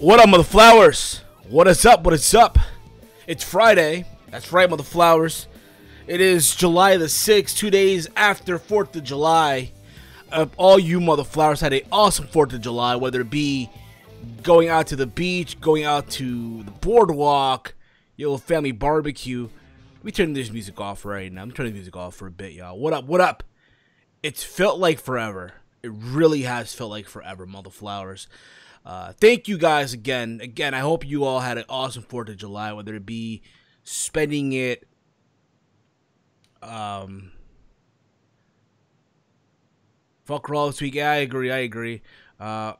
What up, mother flowers? What is up? What is up? It's Friday. That's right, mother flowers. It is July the 6th, 2 days after 4th of July. All you mother flowers had an awesome 4th of July, whether it be going out to the beach, going out to the boardwalk, your little family barbecue. Let me turn this music off right now. I'm turning the music off for a bit, y'all. What up? What up? It's felt like forever. It really has felt like forever, mother flowers. Thank you guys again. I hope you all had an awesome 4th of July, whether it be spending it fuck all this week. Yeah, I agree. But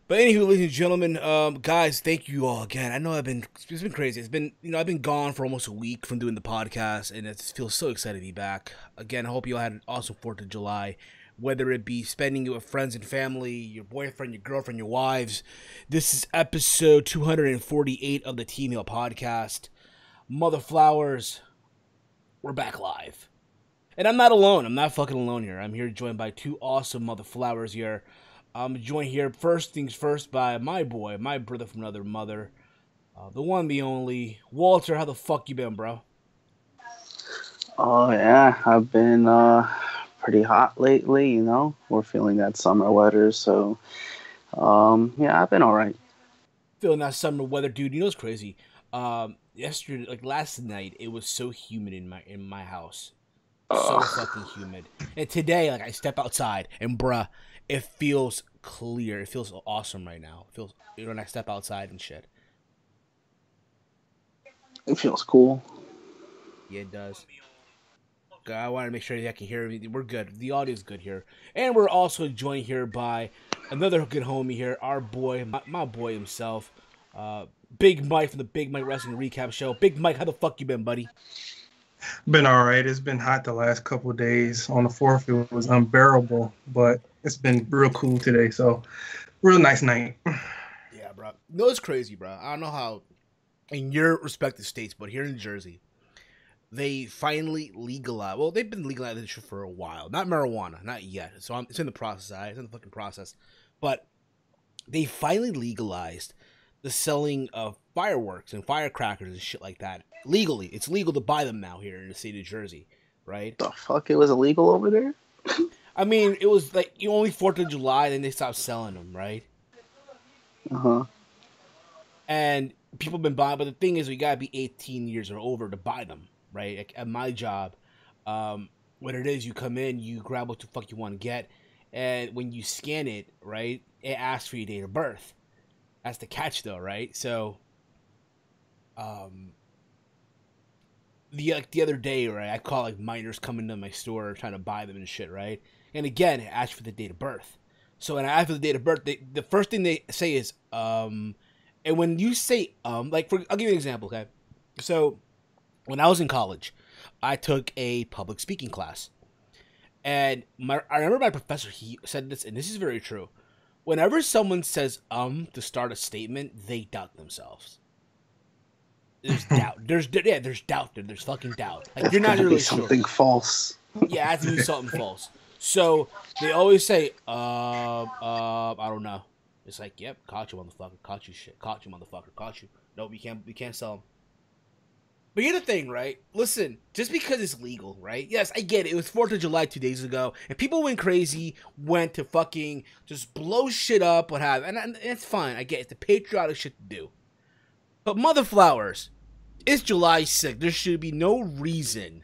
anywho, ladies and gentlemen, guys, thank you all again. I know it's been crazy. It's been, I've been gone for almost a week from doing the podcast, and it feels so excited to be back. Again, I hope you all had an awesome 4th of July. Whether it be spending it with friends and family, your boyfriend, your girlfriend, your wives. This is episode 248 of the Team Hill podcast. Mother flowers, we're back live. And I'm not alone. I'm not fucking alone here. I'm here joined by two awesome mother flowers here. I'm joined here, first things first, by my boy, my brother from another mother. The one, the only. Walter, how the fuck you been, bro? Oh, yeah. I've been, pretty hot lately, We're feeling that summer weather, so yeah, I've been all right. Feeling that summer weather, dude. You know what's crazy? Yesterday, like last night, it was so humid in my house. So fucking humid. And today, like, I step outside and bruh, it feels clear. It feels awesome right now. It feels, when I step outside and shit. It feels cool. Yeah, it does. I want to make sure that I can hear me. We're good. The audio is good here. And we're also joined here by another good homie here, our boy, my boy himself, Big Mike from the Big Mike Wrestling Recap Show. Big Mike, how the fuck you been, buddy? Been all right. It's been hot the last couple of days. On the 4th, it was unbearable, but it's been real cool today, so real nice night. Yeah, bro. No, it's crazy, bro. I don't know how in your respective states, but here in Jersey, they finally legalized. Well, they've been legalizing this shit for a while. Not marijuana, not yet. So it's in the process. It's in the fucking process. But they finally legalized the selling of fireworks and firecrackers and shit like that legally. It's legal to buy them now here in the state of Jersey, right? The fuck, it was illegal over there? I mean, it was like only 4th of July, then they stopped selling them, right? Uh-huh. And people have been buying, but the thing is, we gotta be 18 years or over to buy them. Right, at my job, What it is, you come in, you grab what the fuck you want to get, and when you scan it, right, it asks for your date of birth. That's the catch, though, right? So, the other day, right, I call like minors coming to my store trying to buy them and shit, right? And again, it asks for the date of birth. So when I ask for the date of birth, the first thing they say is and when you say like I'll give you an example, okay? So when I was in college, I took a public speaking class, and I remember my professor, he said this, and this is very true. Whenever someone says to start a statement, they doubt themselves. There's doubt. There's doubt there. There's fucking doubt. Like, you're not really sure. Something false. Yeah, it has to be something false. So they always say, I don't know. It's like, yep, caught you, motherfucker. Caught you, shit. Caught you, motherfucker. Caught you. Nope, we can't sell them. But here's the thing, right? Listen, just because it's legal, right? Yes, I get it. It was 4th of July 2 days ago, and people went crazy, went to fucking just blow shit up, what have you. And it's fine. I get it. It's the patriotic shit to do. But mother flowers, it's July 6th. There should be no reason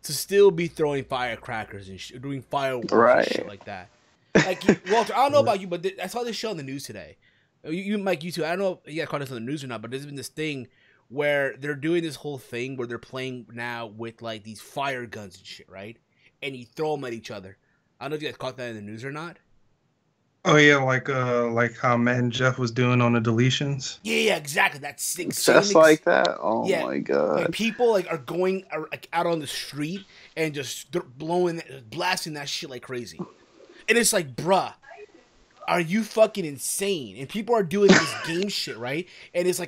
to still be throwing firecrackers and doing fireworks and shit like that. Like, Walter, I don't know about you, but I saw this show on the news today. You Mike, you too. I don't know if you got caught this on the news or not, but there's been this thing where they're doing this whole thing where they're playing now with like these fire guns and shit, right? And you throw them at each other. I don't know if you guys caught that in the news or not. Oh yeah, like how Matt and Jeff was doing on the deletions. Yeah, exactly. That's just like that. Oh yeah. My god! Like, people like are like out on the street and just blasting that shit like crazy, and it's like, bruh, are you fucking insane? And people are doing this game shit, right? And it's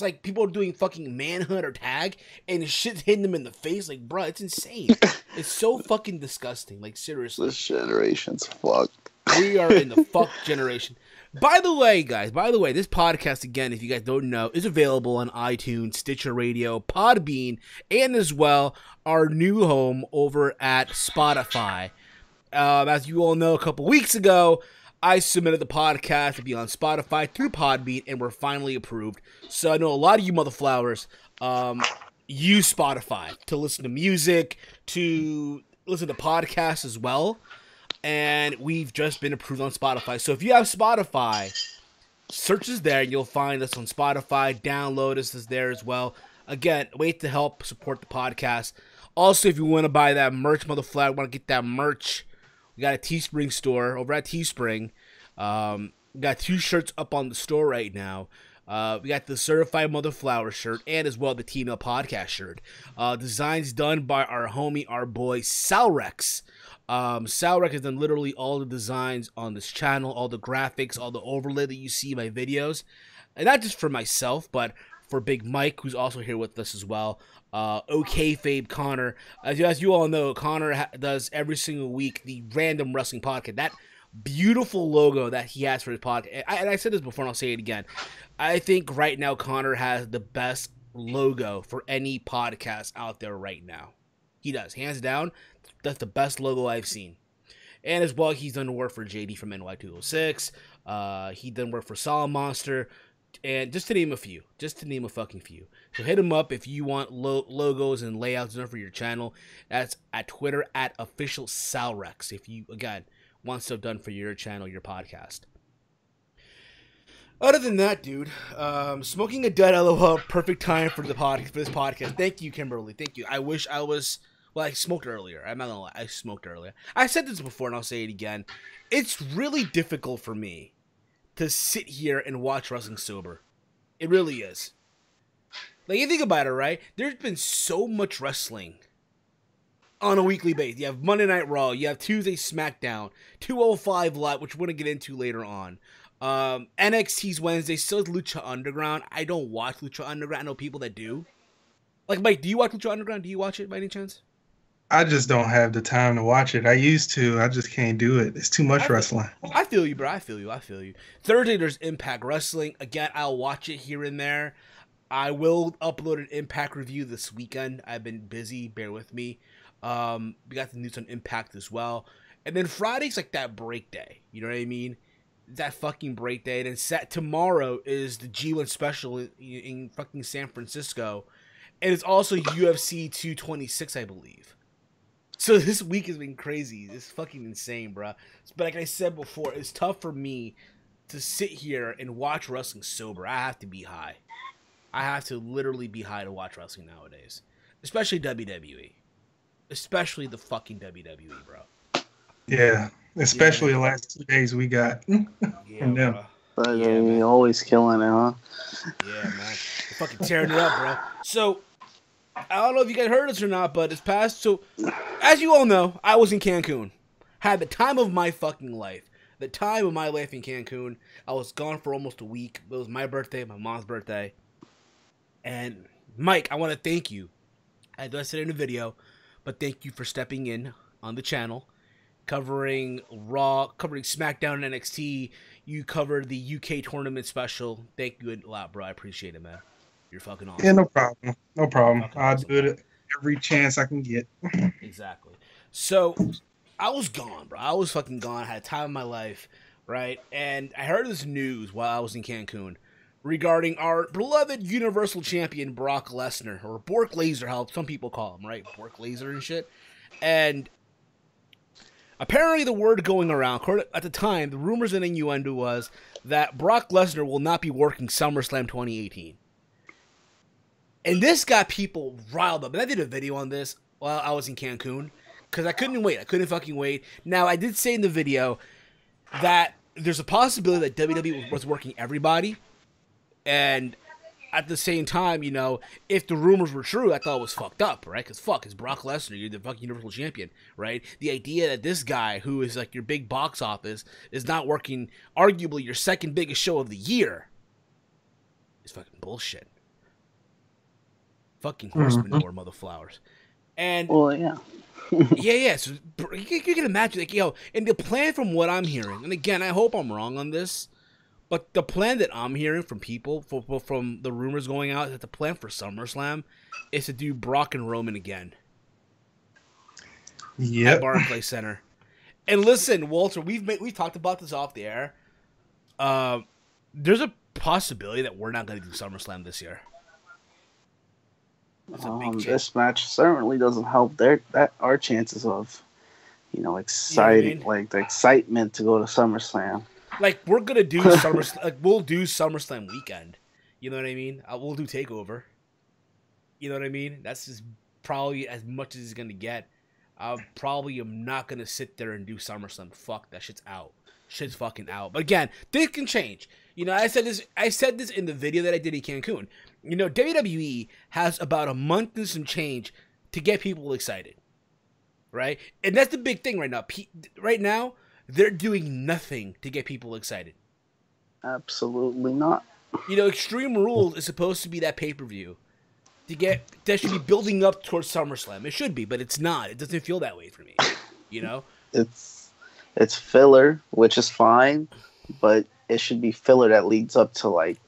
like people are doing fucking manhunt or tag, and the shit's hitting them in the face. Like, bruh, it's insane. It's so fucking disgusting. Like, seriously, this generation's fucked. We are in the fuck generation. By the way, guys, this podcast, again, if you guys don't know, is available on iTunes, Stitcher Radio, Podbean, and as well our new home over at Spotify. As you all know, a couple weeks ago, I submitted the podcast to be on Spotify through Podbean, and we're finally approved. So I know a lot of you motherflowers use Spotify to listen to music, to listen to podcasts as well. And we've just been approved on Spotify. So if you have Spotify, search us there and you'll find us on Spotify. Download us there as well. Again, wait to help support the podcast. Also, if you want to buy that merch, motherflower, want to get that merch, we got a Teespring store over at Teespring. We got 2 shirts up on the store right now. We got the Certified Motherflower shirt and as well the T-Mail Podcast shirt. Designs done by our homie, our boy, Salrex. Salrex has done literally all the designs on this channel, all the graphics, all the overlay that you see in my videos. And not just for myself, but for Big Mike, who's also here with us as well. OK Fabe Connor. As you all know, Connor does every single week the Random Wrestling Podcast. That beautiful logo that he has for his podcast. And I said this before and I'll say it again. I think right now Connor has the best logo for any podcast out there right now. He does. Hands down. That's the best logo I've seen. And as well, he's done work for JD from NY206. He done work for Solid Monster. And just to name a few. Just to name a fucking few. So hit him up if you want logos and layouts done for your channel. That's at Twitter at official Salrex. If you, again, want stuff done for your channel, your podcast. Other than that, dude, smoking a dead LOL, perfect time for this podcast. Thank you, Kimberly. Thank you. I wish I was... Well, I smoked earlier. I'm not gonna lie. I smoked earlier. I said this before, and I'll say it again. It's really difficult for me to sit here and watch wrestling sober. It really is. Like, you think about it, right? There's been so much wrestling on a weekly basis. You have Monday Night Raw. You have Tuesday SmackDown. 205 Live, which we're going to get into later on. NXT's Wednesday. Still Lucha Underground. I don't watch Lucha Underground. I know people that do. Like, Mike, do you watch Lucha Underground? Do you watch it by any chance? I just don't have the time to watch it. I used to. I just can't do it. It's too much wrestling. I feel you, bro. I feel you. Thursday, there's Impact Wrestling. Again, I'll watch it here and there. I will upload an Impact review this weekend. I've been busy. Bear with me. We got the news on Impact as well. And then Friday's like that break day. You know what I mean? That fucking break day. And then tomorrow is the G1 special in fucking San Francisco. And it's also UFC 226, I believe. So this week has been crazy. It's fucking insane, bro. But like I said before, it's tough for me to sit here and watch wrestling sober. I have to be high. I have to literally be high to watch wrestling nowadays. Especially WWE. Especially the fucking WWE, bro. Yeah. Especially the last 2 days we got from them. Bro. But they always killing it, huh? Yeah, man. They're fucking tearing it up, bro. So, I don't know if you guys heard this or not, but it's past. So, as you all know, I was in Cancun. Had the time of my fucking life. The time of my life in Cancun. I was gone for almost a week. It was my birthday, my mom's birthday. And, Mike, I want to thank you. I said it in a video, but thank you for stepping in on the channel. Covering Raw, covering SmackDown and NXT. You covered the UK tournament special. Thank you a lot, bro. I appreciate it, man. You're fucking awesome. Yeah, no problem. No problem. I'll Awesome, do it every chance I can get. Exactly. So, I was gone, bro. I was fucking gone. I had time of my life, right? And I heard this news while I was in Cancun regarding our beloved Universal Champion, Brock Lesnar, or Bork Laser, how some people call him, right? Bork Laser and shit. And apparently the word going around, at the time, the rumors and innuendo was that Brock Lesnar will not be working SummerSlam 2018. And this got people riled up. And I did a video on this while I was in Cancun, because I couldn't wait. I couldn't fucking wait. Now, I did say in the video that there's a possibility that WWE was working everybody. And at the same time, you know, if the rumors were true, I thought it was fucked up, right? Because fuck, it's Brock Lesnar. You're the fucking Universal Champion, right? The idea that this guy, who is like your big box office, is not working arguably your second biggest show of the year is fucking bullshit. Fucking horse manure, mother flowers. And well, yeah. yeah. So you can imagine, like, yo, and the plan from what I'm hearing, and again, I hope I'm wrong on this, but the plan that I'm hearing from people, from the rumors going out, that the plan for SummerSlam is to do Brock and Roman again. Yep. At Barclays Center. And listen, Walter, we've talked about this off the air. There's a possibility that we're not going to do SummerSlam this year. This match certainly doesn't help our chances of, exciting, like the excitement to go to SummerSlam. Like, we're gonna do SummerSlam. Like, we'll do SummerSlam weekend. You know what I mean? We'll do Takeover. You know what I mean? That's just probably as much as it's gonna get. I probably am not gonna sit there and do SummerSlam. Fuck, that shit's out. Shit's fucking out. But again, things can change. You know, I said this in the video that I did in Cancun. You know, WWE has about a month and some change to get people excited, right? And that's the big thing right now. Right now, they're doing nothing to get people excited. Absolutely not. You know, Extreme Rules is supposed to be that pay-per-view that should be building up towards SummerSlam. It should be, but it's not. It doesn't feel that way for me. You know, it's filler, which is fine, but it should be filler that leads up to, like,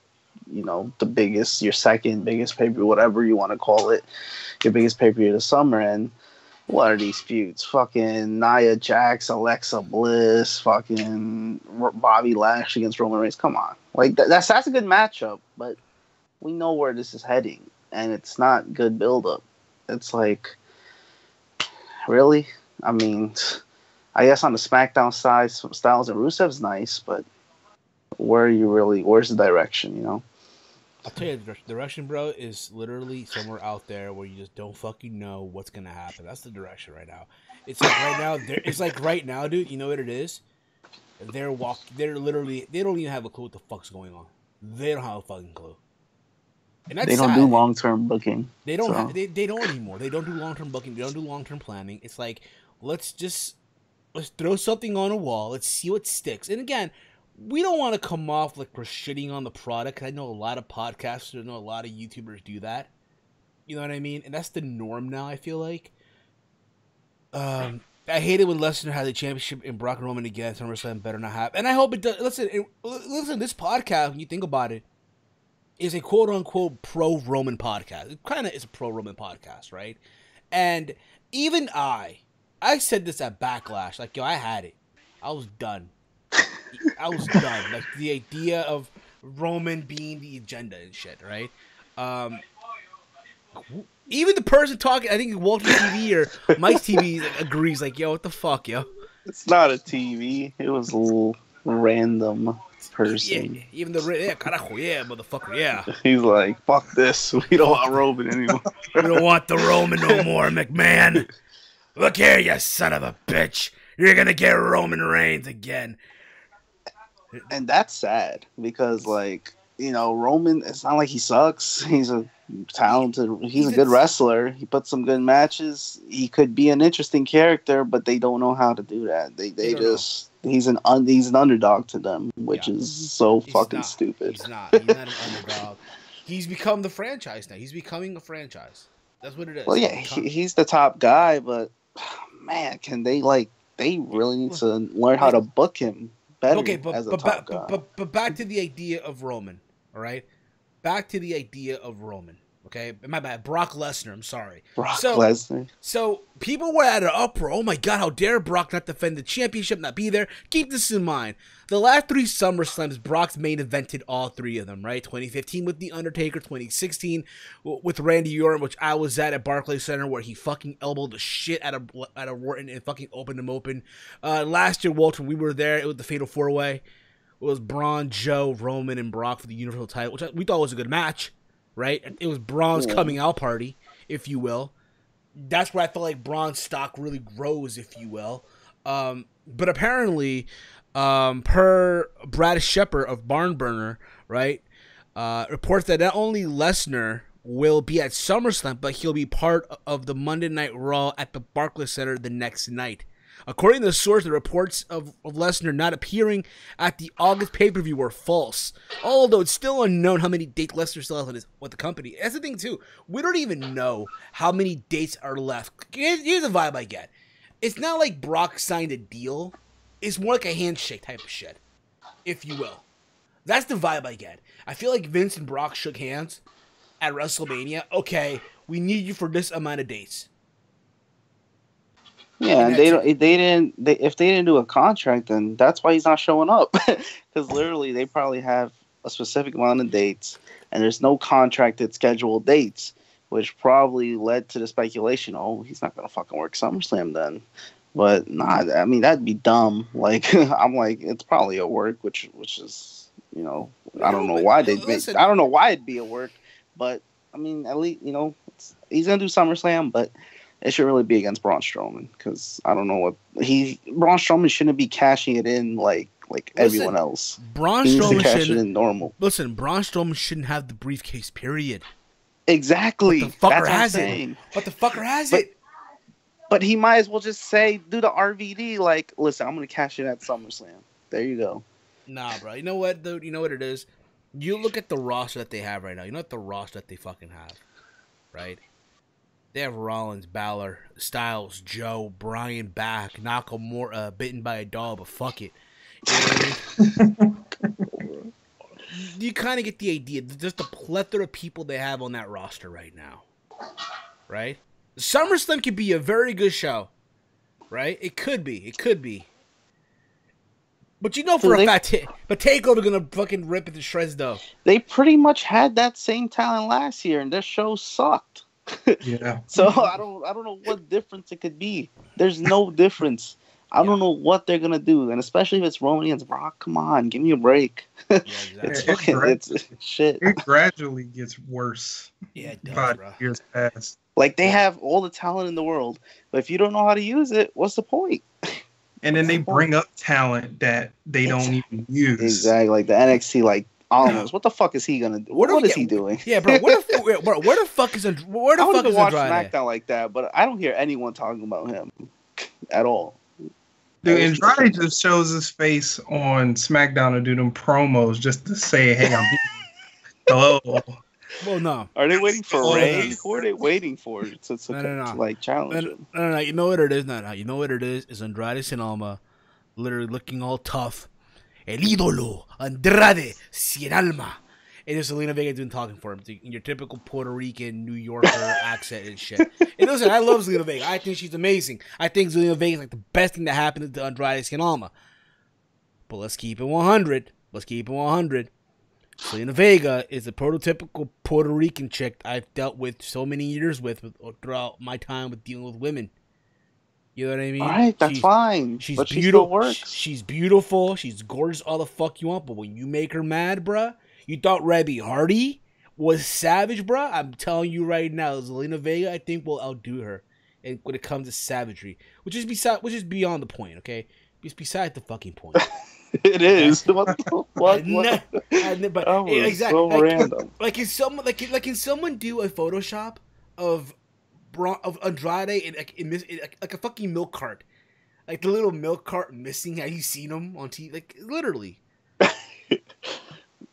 your second biggest pay-per-view, whatever you want to call it, your biggest pay-per-view of the summer. And what are these feuds? Fucking Nia Jax, Alexa Bliss, fucking Bobby Lashley against Roman Reigns. Come on. Like, that's a good matchup, but we know where this is heading, and it's not good build-up. It's like, really? I mean, I guess on the SmackDown side, Styles and Rusev's nice, but where's the direction, I'll tell you, the direction, bro, is literally somewhere out there where you just don't fucking know what's gonna happen. That's the direction right now. It's like right now, dude. You know what it is? They don't even have a clue what the fuck's going on. They don't have a fucking clue. And that's they don't do long-term booking. They don't. They don't anymore. They don't do long-term booking. They don't do long-term planning. It's like, let's throw something on a wall. Let's see what sticks. And again, we don't want to come off like we're shitting on the product. I know a lot of podcasters, I know a lot of YouTubers do that. You know what I mean? And that's the norm now, I feel like. I hate it when Lesnar had the championship and Brock and Roman again. SummerSlam better not happen. And I hope it does. Listen, this podcast, when you think about it, is a quote-unquote pro-Roman podcast. It kind of is a pro-Roman podcast, right? And even I said this at Backlash. Like, yo, I had it. I was done. Like, the idea of Roman being the agenda and shit, right? Even the person talking, I think Walter's TV or Mike's TV agrees. Like, yo, what the fuck, yo? It's not a TV. It was a little random person. Yeah, even the carajo, yeah, motherfucker, yeah. He's like, fuck this. We don't want Roman anymore. We don't want the Roman no more, McMahon. Look here, you son of a bitch. You're gonna get Roman Reigns again. And that's sad because, like, you know, Roman, it's not like he sucks. He's a talented, he's a good wrestler. He puts some good matches. He could be an interesting character, but they don't know how to do that. They just, he's an underdog to them, which is so fucking stupid. He's not an underdog. He's become the franchise now. He's becoming a franchise. That's what it is. Well, yeah, he's the top guy, but man, can they, like, they really need to learn how to book him better as a top guy. But back to the idea of Roman, all right? Back to the idea of Roman, okay? My bad. Brock Lesnar, I'm sorry. Lesnar. So people were at an uproar. Oh, my God, how dare Brock not defend the championship, not be there? Keep this in mind. The last 3 SummerSlams, Brock's main evented all 3 of them, right? 2015 with The Undertaker, 2016 with Randy Orton, which I was at Barclays Center, where he fucking elbowed the shit out of Orton and fucking opened him open. Last year, Walter, we were there. It was the Fatal 4-Way. It was Braun, Joe, Roman, and Brock for the Universal title, which we thought was a good match, right? It was Braun's coming out party, if you will. That's where I felt like Braun's stock really grows, if you will. But apparently, per Brad Shepard of Barnburner, right, reports that not only Lesnar will be at SummerSlam, but he'll be part of the Monday Night Raw at the Barclays Center the next night. According to the source, the reports of Lesnar not appearing at the August pay-per-view were false. Although it's still unknown how many dates Lesnar still has with the company. That's the thing, too. We don't even know how many dates are left. Here's the vibe I get. It's not like Brock signed a deal. It's more like a handshake type of shit, if you will. That's the vibe I get. I feel like Vince and Brock shook hands at WrestleMania. Okay, we need you for this amount of dates. Yeah, and if they didn't do a contract, then that's why he's not showing up. Because literally, they probably have a specific amount of dates, and there's no contracted scheduled dates, which probably led to the speculation. Oh, he's not gonna fucking work SummerSlam then. But nah, I mean that'd be dumb. Like I'm like, it's probably a work, which is, you know, I don't know why I don't know why it'd be a work, but I mean at least, you know, he's gonna do SummerSlam, but it should really be against Braun Strowman, because I don't know what Braun Strowman shouldn't be cashing it in like everyone else. Braun Strowman cash it in normal. Listen, Braun Strowman shouldn't have the briefcase. Period. Exactly. But the fucker has it. But the fucker has it. But he might as well just say, do the RVD, like, listen, I'm gonna cash it at SummerSlam. There you go. Nah, bro. You know what, dude? You know what it is? You look at the roster that they have right now. You know what the roster that they fucking have, right? They have Rollins, Balor, Styles, Joe, Bryan back, Nakamura bitten by a dog, but fuck it. You know what I mean? You kind of get the idea. Just the plethora of people they have on that roster right now, right? SummerSlam could be a very good show, right? It could be. It could be. But you know for a fact, but TakeOver gonna fucking rip it to shreds, though. They pretty much had that same talent last year, and their show sucked. Yeah. So I don't know what difference it could be. There's no difference. I don't know what they're gonna do, and especially if it's Roman against Brock. Come on, give me a break. Yeah, exactly. It's shit. It gradually gets worse. Yeah, it does, 5 bro. years past. Like, they have all the talent in the world, but if you don't know how to use it, what's the point? And then they bring up talent that they don't even use. Exactly, like the NXT, like, Almost. What the fuck is he gonna do? What is he doing? Yeah, bro. Where the fuck is Andrade? I don't even watch SmackDown like that, but I don't hear anyone talking about him at all. Dude, Andrade just shows his face on SmackDown to do them promos just to say, "Hey, I'm here." Hello. Well, no. Are they waiting for Ray? Who are they waiting for to like challenge him? No. You know what it is? No. You know what it is? Is Andrade Sin Alma literally looking all tough. El ídolo, Andrade Sin Alma. And there's Selena Vega doing talking for him in your typical Puerto Rican, New Yorker accent and shit. And listen, I love Selena Vega. I think she's amazing. I think Selena Vega is like the best thing that happened to Andrade Sin Alma. But let's keep it 100. Selena Vega is a prototypical Puerto Rican chick I've dealt with so many years with throughout my time with dealing with women. You know what I mean? All right, that's fine. She's But she beautiful. still works. She's beautiful. She's gorgeous. All the fuck you want. But when you make her mad, bruh, you thought Rebby Hardy was savage, bruh. I'm telling you right now, Zelina Vega, I think, will outdo her. And when it comes to savagery, which is beyond the point, okay? It's beside the fucking point. It is. What the fuck? What? But That was exactly, so random. Can someone do a Photoshop of Andrade in like a fucking milk cart, like the little milk cart missing? Have you seen them on TV? Like literally.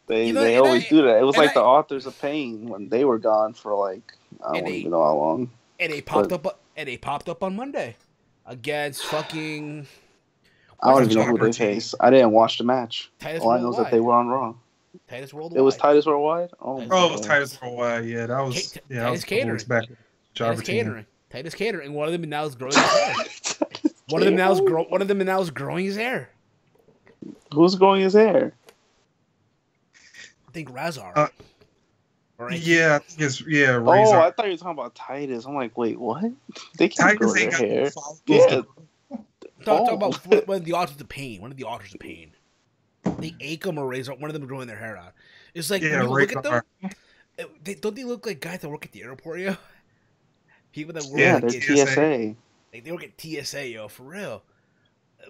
They always do that. It was like the Authors of Pain when they were gone for like I don't even know how long. And they popped up. And they popped up on Monday against fucking. I don't even know who they face. I didn't watch the match. Titus All I know is that they were on Raw. Titus Worldwide. It was Titus Worldwide? Oh, it was Titus Worldwide. Yeah, that was Titus Catering. Titus Catering. Titus Catering. And one of them now is growing his hair. One of them now is growing his hair. Who's growing his hair? I think Razar. Yeah, Razor. Oh, I thought you were talking about Titus. I'm like, wait, what? They can't grow their hair. Yeah. Talk about one of the authors of pain. One of the authors of pain. They Akam or Razor. One of them growing their hair out. It's like when you look at them. Don't they look like guys that work at the airport, yo? People that work at TSA. Like they work at TSA, yo, for real.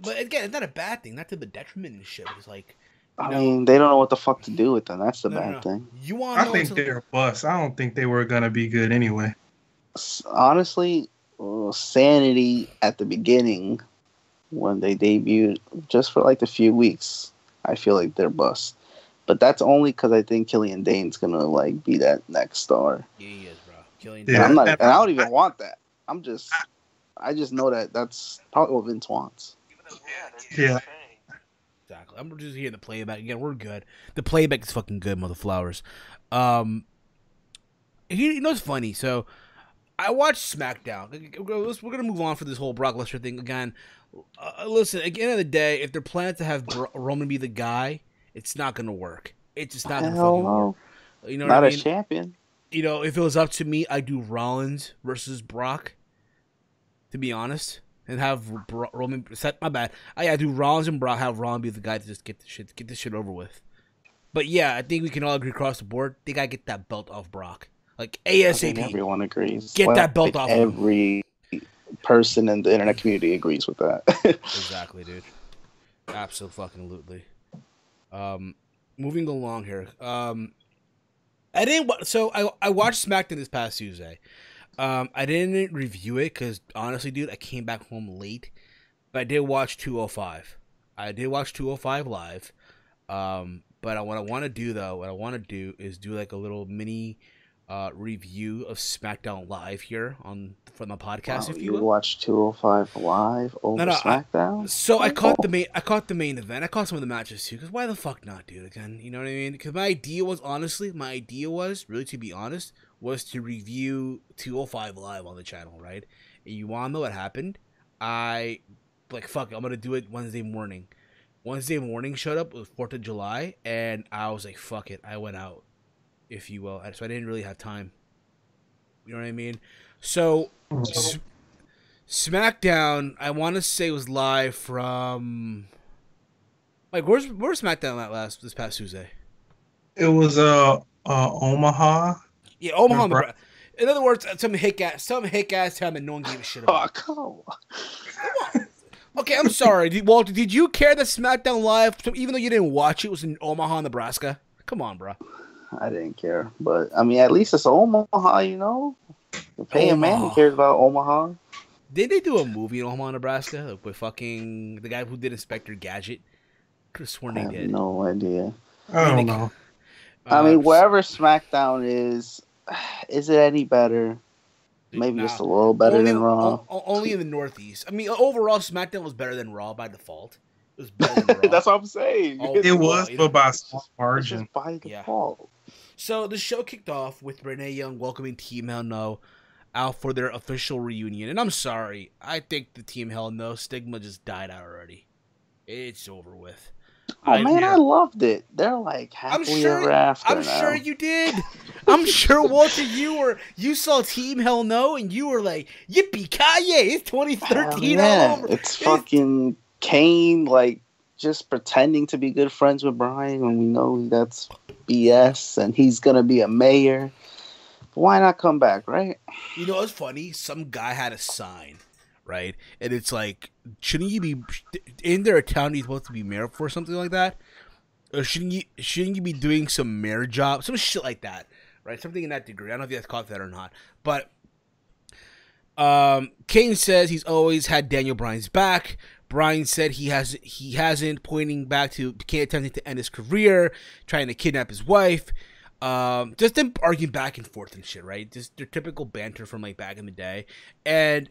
But again, it's not a bad thing. Not to the detriment and shit. It's like. I mean, they don't know what the fuck to do with them. That's the bad thing. I think they're a bust. I don't think they were gonna be good anyway. Honestly, Sanity at the beginning, when they debuted, just for like a few weeks, I feel like they're bust. But that's only because I think Killian Dane's gonna like be that next star. Yeah, he is, bro. Killian Dane. And I don't even want that. I just know that that's probably what Vince wants. Yeah. Exactly. I'm just hearing the playback again. We're good. The playback is fucking good, mother flowers. You know what's funny? So I watched SmackDown. We're gonna move on for this whole Brock Lesnar thing again. Listen, at the end of the day, if they're planning to have Roman be the guy, it's not gonna work. It's just not gonna fucking work. You know what I mean? Not a champion. You know, if it was up to me, I'd do Rollins versus Brock. To be honest. And have Roman my bad. I do Rollins and Brock. Have Rollins be the guy to just get this shit over with. But yeah, I think we can all agree across the board. They gotta get that belt off Brock, like ASAP. I think everyone agrees. Get that belt off. Every person in the internet community agrees with that. Exactly, dude. Absolutely. Moving along here. I watched SmackDown this past Tuesday. I didn't review it because honestly, dude, I came back home late. But I did watch 205. I did watch 205 live. But what I want to do is do like a little mini review of SmackDown live here from the podcast. Wow, if you will. Watched 205 live over SmackDown. I caught the main event. I caught some of the matches too. Because why the fuck not, dude? Again, you know what I mean? Because my idea was really, to be honest, was to review 205 live on the channel, right? And you want to know what happened? I fuck it, I'm gonna do it Wednesday morning. Wednesday morning showed up. It was 4th of July, and I was like, fuck it. I went out, if you will. So I didn't really have time. You know what I mean? So SmackDown, I want to say, was live from where's SmackDown at this past Tuesday? It was Omaha. Yeah, Omaha. In other words, some hick ass time that no one gave a shit about. Oh, come on. Okay, I'm sorry. Walter, did you care that SmackDown Live, even though you didn't watch it, was in Omaha, Nebraska? Come on, bro. I didn't care. But, I mean, at least it's Omaha, you know? The paying man who cares about Omaha. Did they do a movie in Omaha, Nebraska? With fucking the guy who did Inspector Gadget? Could have sworn they did. I have no idea. I don't know. I mean, wherever SmackDown is it any better? Maybe just a little better than Raw. Only in the Northeast. I mean, overall, SmackDown was better than Raw by default. It was better than Raw. That's what I'm saying. It was, but by a small margin. Just by default. So the show kicked off with Renee Young welcoming Team Hell No out for their official reunion. And I'm sorry. I think the Team Hell No stigma just died out already. It's over with. Oh man, I loved it. They're like happily ever after. I'm sure you did. I'm sure, Walter, you saw Team Hell No and you were like, yippee ki-yay, it's 2013 all over. It's fucking Kane like just pretending to be good friends with Brian when we know that's BS and he's gonna be a mayor. Why not come back, right? You know what's funny? Some guy had a sign, right? And it's like, shouldn't you be in there a town you're supposed to be mayor for, something like that? Or shouldn't you be doing some mayor job? Some shit like that, right? Something in that degree. I don't know if you guys caught that or not. But Kane says he's always had Daniel Bryan's back. Bryan said he hasn't, pointing back to Kane attempting to end his career, trying to kidnap his wife. Just them arguing back and forth and shit, right? Just their typical banter from like back in the day. And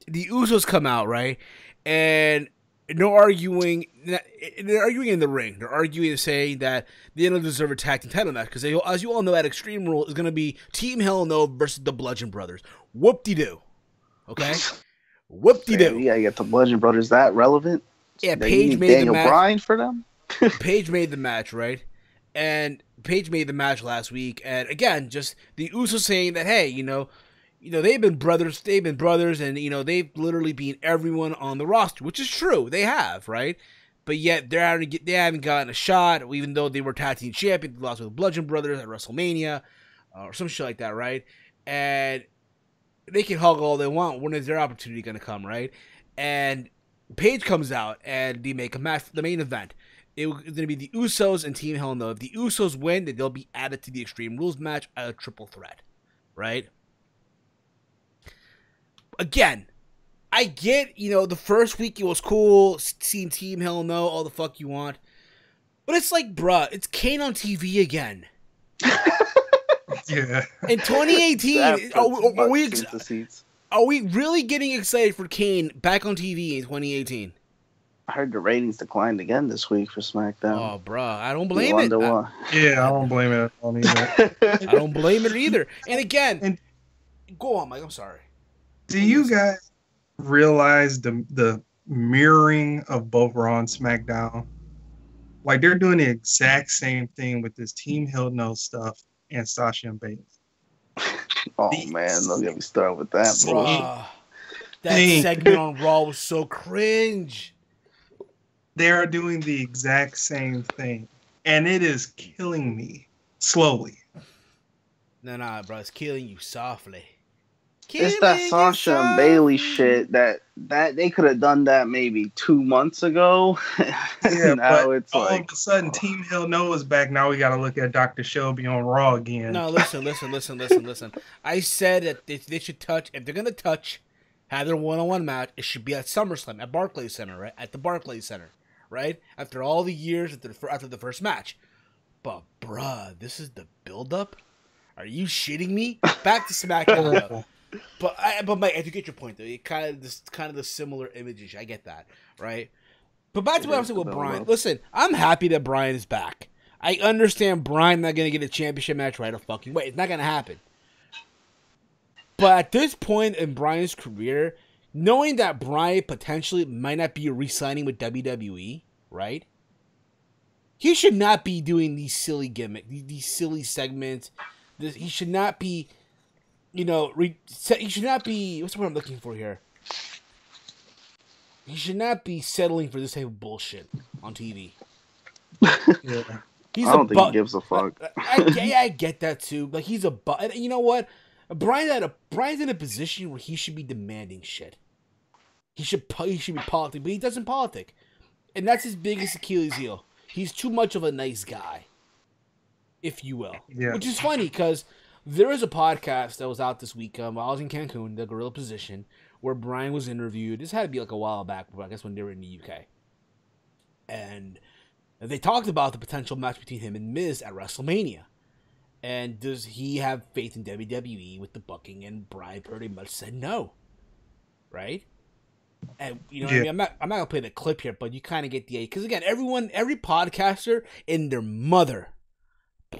the Usos come out, right? And they're arguing in the ring. They're arguing and saying that they don't deserve a tag team title match because, as you all know, at Extreme Rules is going to be Team Hell No versus the Bludgeon Brothers. Whoop-de-doo. Okay? Whoop-de-doo. You gotta get the Bludgeon Brothers that relevant? Yeah, Paige made Daniel the match. Bryan for them? Paige made the match, right? And Paige made the match last week. And again, just the Usos saying that, hey, they've been brothers, and, they've literally been everyone on the roster, which is true. They have, right? But yet they haven't gotten a shot, even though they were tag team champions. They lost with the Bludgeon Brothers at WrestleMania or some shit like that, right? And they can hug all they want. When is their opportunity going to come, right? And Paige comes out and they make a match for the main event. It's going to be the Usos and Team Hell No. If the Usos win, then they'll be added to the Extreme Rules match at a triple threat, right? Again, I get, the first week it was cool, seeing Team Hell No, all the fuck you want. But it's like, bruh, it's Kane on TV again. Yeah. In 2018, are we really getting excited for Kane back on TV in 2018? I heard the ratings declined again this week for SmackDown. Oh, bruh, I don't blame it. I don't blame it either. I don't blame it either. And again, go on, Mike, I'm sorry. Do you guys realize the mirroring of both Raw and SmackDown? Like, they're doing the exact same thing with this Team Hell No stuff and Sasha and Bayley. Oh, man, don't get me started with that. Bruh, that segment on Raw was so cringe. They are doing the exact same thing, and it is killing me slowly. Nah, bro, it's killing you softly. It's that Sasha and Bayley shit that they could have done that maybe 2 months ago. Yeah, now but it's all of a sudden, Team Hell No is back. Now we got to look at Dr. Shelby on Raw again. No, listen. I said that they should touch. If they're gonna touch, have their one-on-one match. It should be at SummerSlam at Barclays Center, right? At the Barclays Center, right? After all the years after the first match. But bruh, this is the build-up. Are you shitting me? Back to SmackDown. But Mike, I do get your point though. It kind of the similar images. I get that, right? But back to what I'm saying with Bryan. Listen, I'm happy that Bryan is back. I understand Bryan not gonna get a championship match right a fucking way. It's not gonna happen. But at this point in Bryan's career, knowing that Bryan potentially might not be re-signing with WWE, right? He should not be doing these silly gimmicks, these silly segments. He should not be. He should not be. What's the word I'm looking for here? He should not be settling for this type of bullshit on TV. Yeah. I don't think he gives a fuck. I get that too. Like he's a. You know what? Bryan's in a position where he should be demanding shit. He should be politic, but he doesn't politic, and that's his biggest Achilles heel. He's too much of a nice guy, if you will. Yeah. Which is funny because. There is a podcast that was out this week while I was in Cancun, the Gorilla Position, where Bryan was interviewed. This had to be like a while back, I guess when they were in the UK. And they talked about the potential match between him and Miz at WrestleMania. And does he have faith in WWE with the booking? And Bryan pretty much said no. Right? And you know what I mean? I'm not gonna play the clip here, but you kind of get the idea. Because again, every podcaster and their mother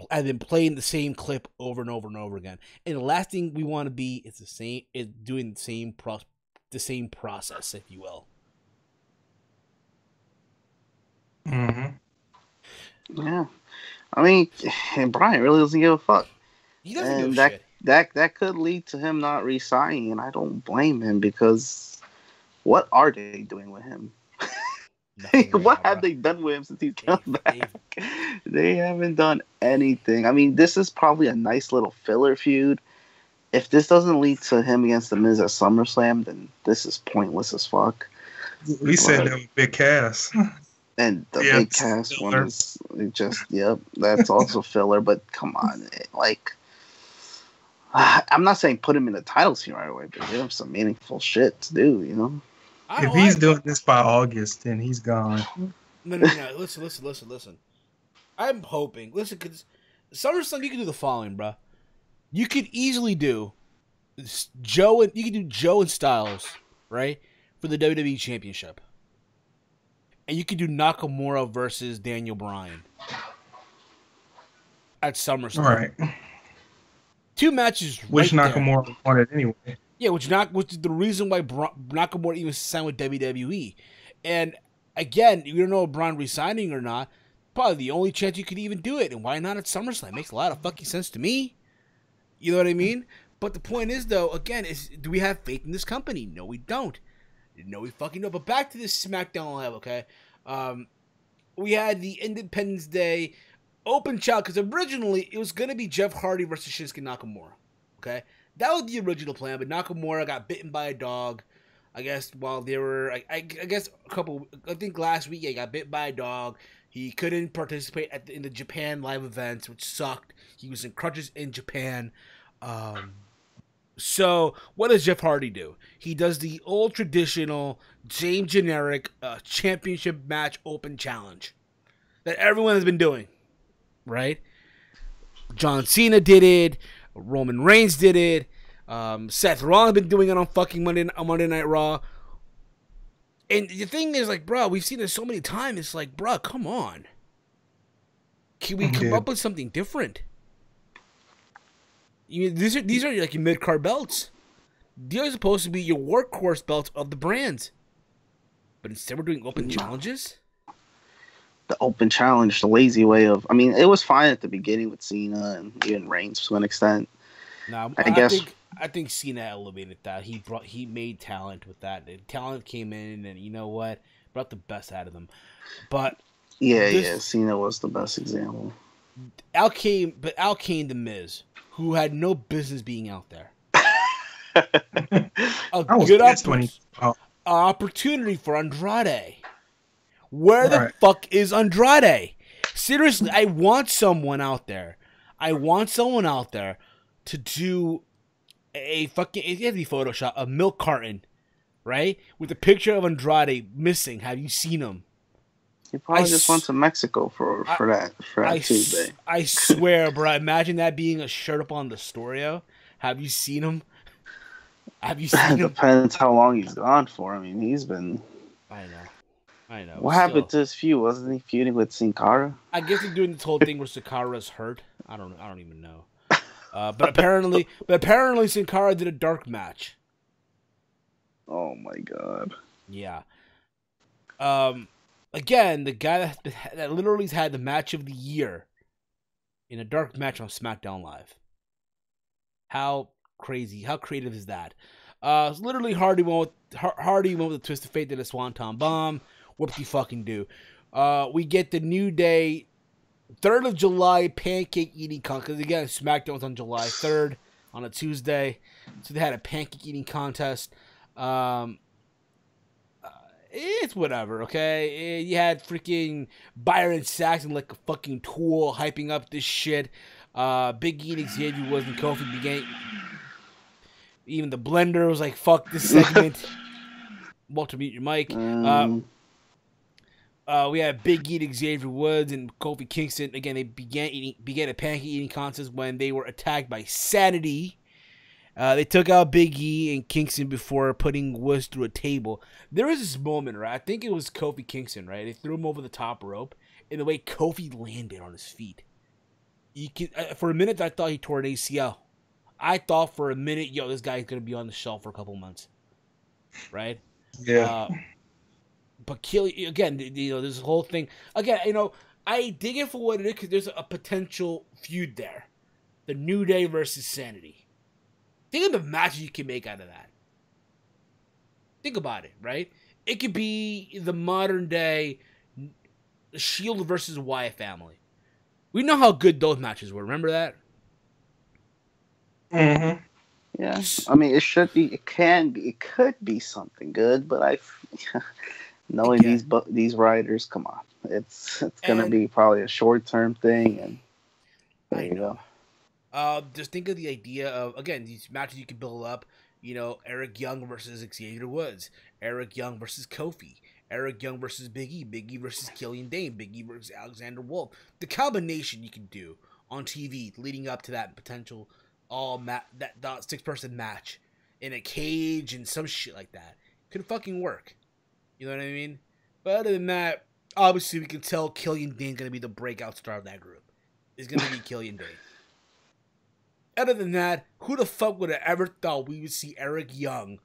have been playing the same clip over and over and over again. And the last thing we want to be is doing the same process, if you will. Mm-hmm. Yeah, I mean, and Brian really doesn't give a fuck, He doesn't give a and shit. that could lead to him not resigning, and I don't blame him because what are they doing with him? Nothing right What now, have bro. they done with him since he's come They've back? They haven't done anything. I mean, this is probably a nice little filler feud. If this doesn't lead to him against the Miz at SummerSlam, then this is pointless as fuck. We said But that with Big Cass. and the Yeah, big cast one filler. is just yep, that's also filler. But come on, like I'm not saying put him in the title scene right away, but give him some meaningful shit to do. You know? I If don't he's like. doing this by August, then he's gone. No. Listen. I'm hoping. Listen, because SummerSlam, you can do the following, bro. You could easily do you could do Joe and Styles, right, for the WWE Championship, and you could do Nakamura versus Daniel Bryan at All SummerSlam. right. Two matches Which right there. Nakamura wanted anyway. Yeah, which is the reason why Nakamura even signed with WWE. And again, you don't know if Braun resigning or not. Probably the only chance you could even do it, and why not at SummerSlam? Makes a lot of fucking sense to me. You know what I mean? But the point is, though, again, do we have faith in this company? No, we don't. No, we fucking don't. But back to this SmackDown Live, okay? We had the Independence Day open challenge, because originally it was going to be Jeff Hardy versus Shinsuke Nakamura, okay? That was the original plan, but Nakamura got bitten by a dog, I guess, while they were, I guess I think last week he got bit by a dog. He couldn't participate in the Japan live events, which sucked. He was in crutches in Japan. So what does Jeff Hardy do? He does the old traditional, same generic championship match open challenge that everyone has been doing, right? John Cena did it. Roman Reigns did it. Seth Rollins been doing it on fucking Monday Night Raw. And the thing is, like, bro, we've seen this so many times. It's like, bro, come on. Can we come up with something different? These are like your mid-card belts. These are supposed to be your workhorse belts of the brands. But instead we're doing open challenges? The open challenge, the lazy way of. I mean, it was fine at the beginning with Cena and even Reigns to an extent. No, I think Cena elevated that. He made talent with that. The talent came in, and you know what, brought the best out of them. But Cena was the best example. Out came the Miz, who had no business being out there. A good opportunity for Andrade. Where the fuck is Andrade? Seriously, I want someone out there to do a fucking, it has to be Photoshop, a milk carton, right? With a picture of Andrade missing. Have you seen him? He probably just went to Mexico for that Tuesday. I swear, bro. Imagine that being a shirt up on the Storio. Have you seen him? It depends how long he's gone for. I mean, he's been. I know. What happened to his feud? Wasn't he feuding with Sin Cara? I guess they're doing this whole thing where Sin Cara's hurt. I don't even know. But apparently Sin Cara did a dark match. Oh my god. Yeah. Again, the guy that literally had the match of the year in a dark match on SmackDown Live. How creative is that? Literally Hardy went with the twist of fate, did a Swanton Bomb. Whoop-de-fucking-do. We get the New Day 3rd of July pancake eating contest. Because again, SmackDown was on July 3rd on a Tuesday. So they had a pancake eating contest. It's whatever, okay? You had freaking Byron Saxton like a fucking tool hyping up this shit. Big E and Xavier Woods and Kofi began. Even the blender was like, fuck this segment. Walter, mute your mic. We had Big E and Xavier Woods and Kofi Kingston. Again, they began a pancake eating contest when they were attacked by Sanity. They took out Big E and Kingston before putting Woods through a table. There was this moment, right? I think it was Kofi Kingston, right? They threw him over the top rope, and the way Kofi landed on his feet. For a minute, I thought he tore an ACL. I thought for a minute, this guy's going to be on the shelf for a couple months. Right? Yeah. But again, this whole thing. Again, I dig it for what it is because there's a potential feud there. The New Day versus Sanity. Think of the matches you can make out of that. Think about it, right? It could be the modern day Shield versus Wyatt family. We know how good those matches were. Remember that? Mm-hmm. Yeah, I mean, it should be, it can be, it could be something good, but knowing these writers, come on, it's gonna be probably a short term thing, and there you go. Just think of the idea of, again, these matches you can build up. You know, Eric Young versus Xavier Woods, Eric Young versus Kofi, Eric Young versus Big E, Big E versus Killian Dane, Big E versus Alexander Wolf. The combination you can do on TV leading up to that potential that 6-person match in a cage and some shit like that could fucking work. You know what I mean? But other than that, obviously we can tell Killian Dane's gonna be the breakout star of that group. It's gonna be Killian Dane. Other than that, who the fuck would have ever thought we would see Eric Young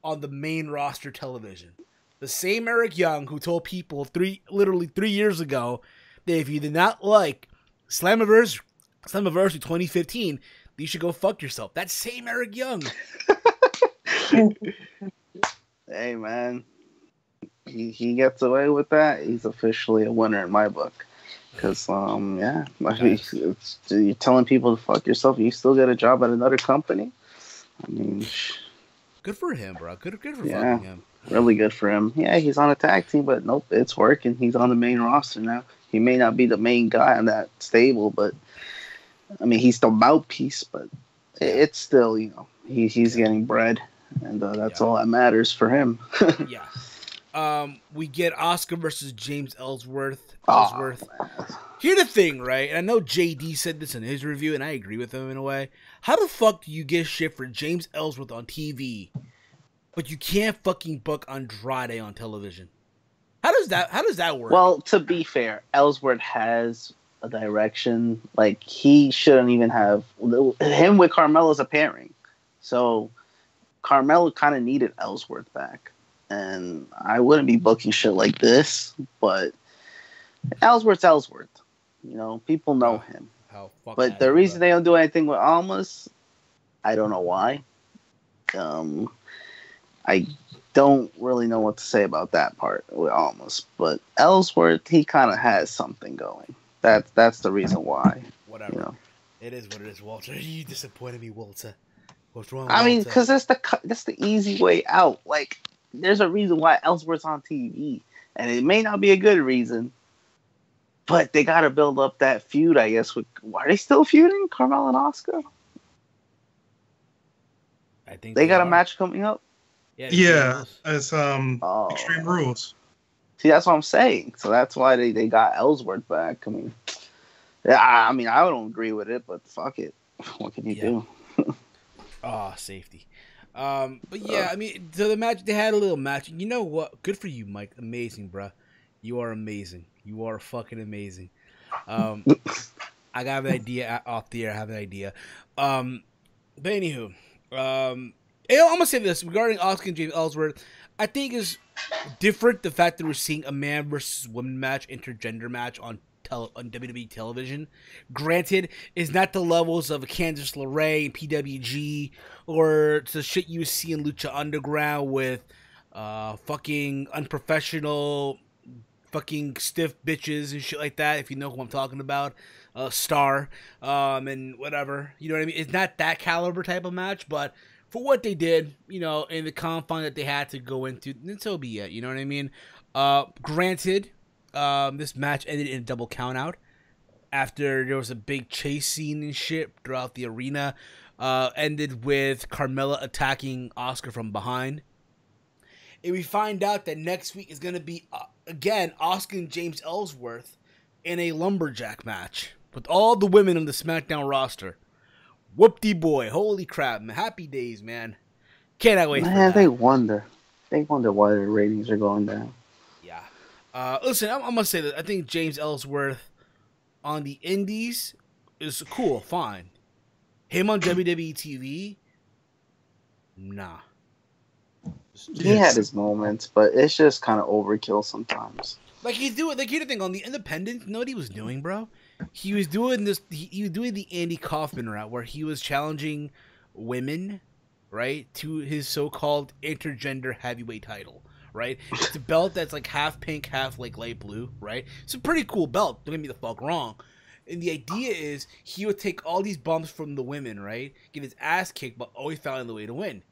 on the main roster television? The same Eric Young who told people literally 3 years ago that if you did not like Slammiversary 2015, you should go fuck yourself. That same Eric Young. Hey, man. He gets away with that. He's officially a winner in my book. Because, yeah, you're telling people to fuck yourself, you still get a job at another company. I mean, good for him, bro. Good for fucking him. Really good for him. Yeah, he's on a tag team, but nope, it's working. He's on the main roster now. He may not be the main guy on that stable, but I mean, he's the mouthpiece. But it's still, you know, he's getting bread, and that's all that matters for him. Yeah. We get Oscar versus James Ellsworth. Oh, Here's the thing, right? And I know JD said this in his review, and I agree with him in a way. How the fuck do you get shit for James Ellsworth on TV, but you can't fucking book Andrade on television? How does that work? Well, to be fair, Ellsworth has a direction. Like, he shouldn't even have him with Carmella's a pairing. So Carmella kind of needed Ellsworth back. And I wouldn't be booking shit like this, but Ellsworth's Ellsworth. You know, people know him. But the reason they don't do anything with Almas, I don't know why. I don't really know what to say about that part with Almas. But Ellsworth, he kind of has something going. That's the reason why. Whatever. You know? It is what it is, Walter. You disappointed me, Walter. What's wrong? I mean, because that's the easy way out. Like, there's a reason why Ellsworth's on TV, and it may not be a good reason, but they got to build up that feud, I guess. Why are they still feuding, Carmella and Asuka? I think they got a match coming up. Yeah, it's Extreme Rules. See, that's what I'm saying. So that's why they got Ellsworth back. I mean, I don't agree with it, but fuck it. What can you do? Safety. But yeah, I mean, so the match, they had a little match. You know what? Good for you, Mike. Amazing, bruh. You are amazing. You are fucking amazing. I got an idea off the air. I have an idea. But anywho, I'm gonna say this regarding Oscar and James Ellsworth. I think it's different the fact that we're seeing a man versus woman match, intergender match on WWE television. Granted, it's not the levels of Candice LeRae and PWG or the shit you see in Lucha Underground with fucking unprofessional fucking stiff bitches and shit like that, if you know who I'm talking about. Star and whatever, you know what I mean? It's not that caliber type of match, but for what they did, you know, in the confine that they had to go into, then so be it, you know what I mean? Granted, this match ended in a double count out after there was a big chase scene and shit throughout the arena. Ended with Carmella attacking Asuka from behind. And we find out that next week is going to be, again, Asuka and James Ellsworth in a lumberjack match with all the women on the SmackDown roster. Whoop-de-boy. Holy crap, man. Happy days, man. Cannot wait for that. They wonder why their ratings are going down. Yeah. Listen, I'm going to say that I think James Ellsworth on the indies is cool, fine. Him on WWE TV? Nah. He had his moments, but it's just kind of overkill sometimes. Like he's doing, like, here's the thing, on the independent, you know what he was doing, bro? He was doing this. He was doing the Andy Kaufman route, where he was challenging women, right, to his so-called intergender heavyweight title, right? It's a belt that's like half pink, half like light blue, right? It's a pretty cool belt. Don't get me the fuck wrong. And the idea is he would take all these bumps from the women, right? Get his ass kicked, but always finding the way to win.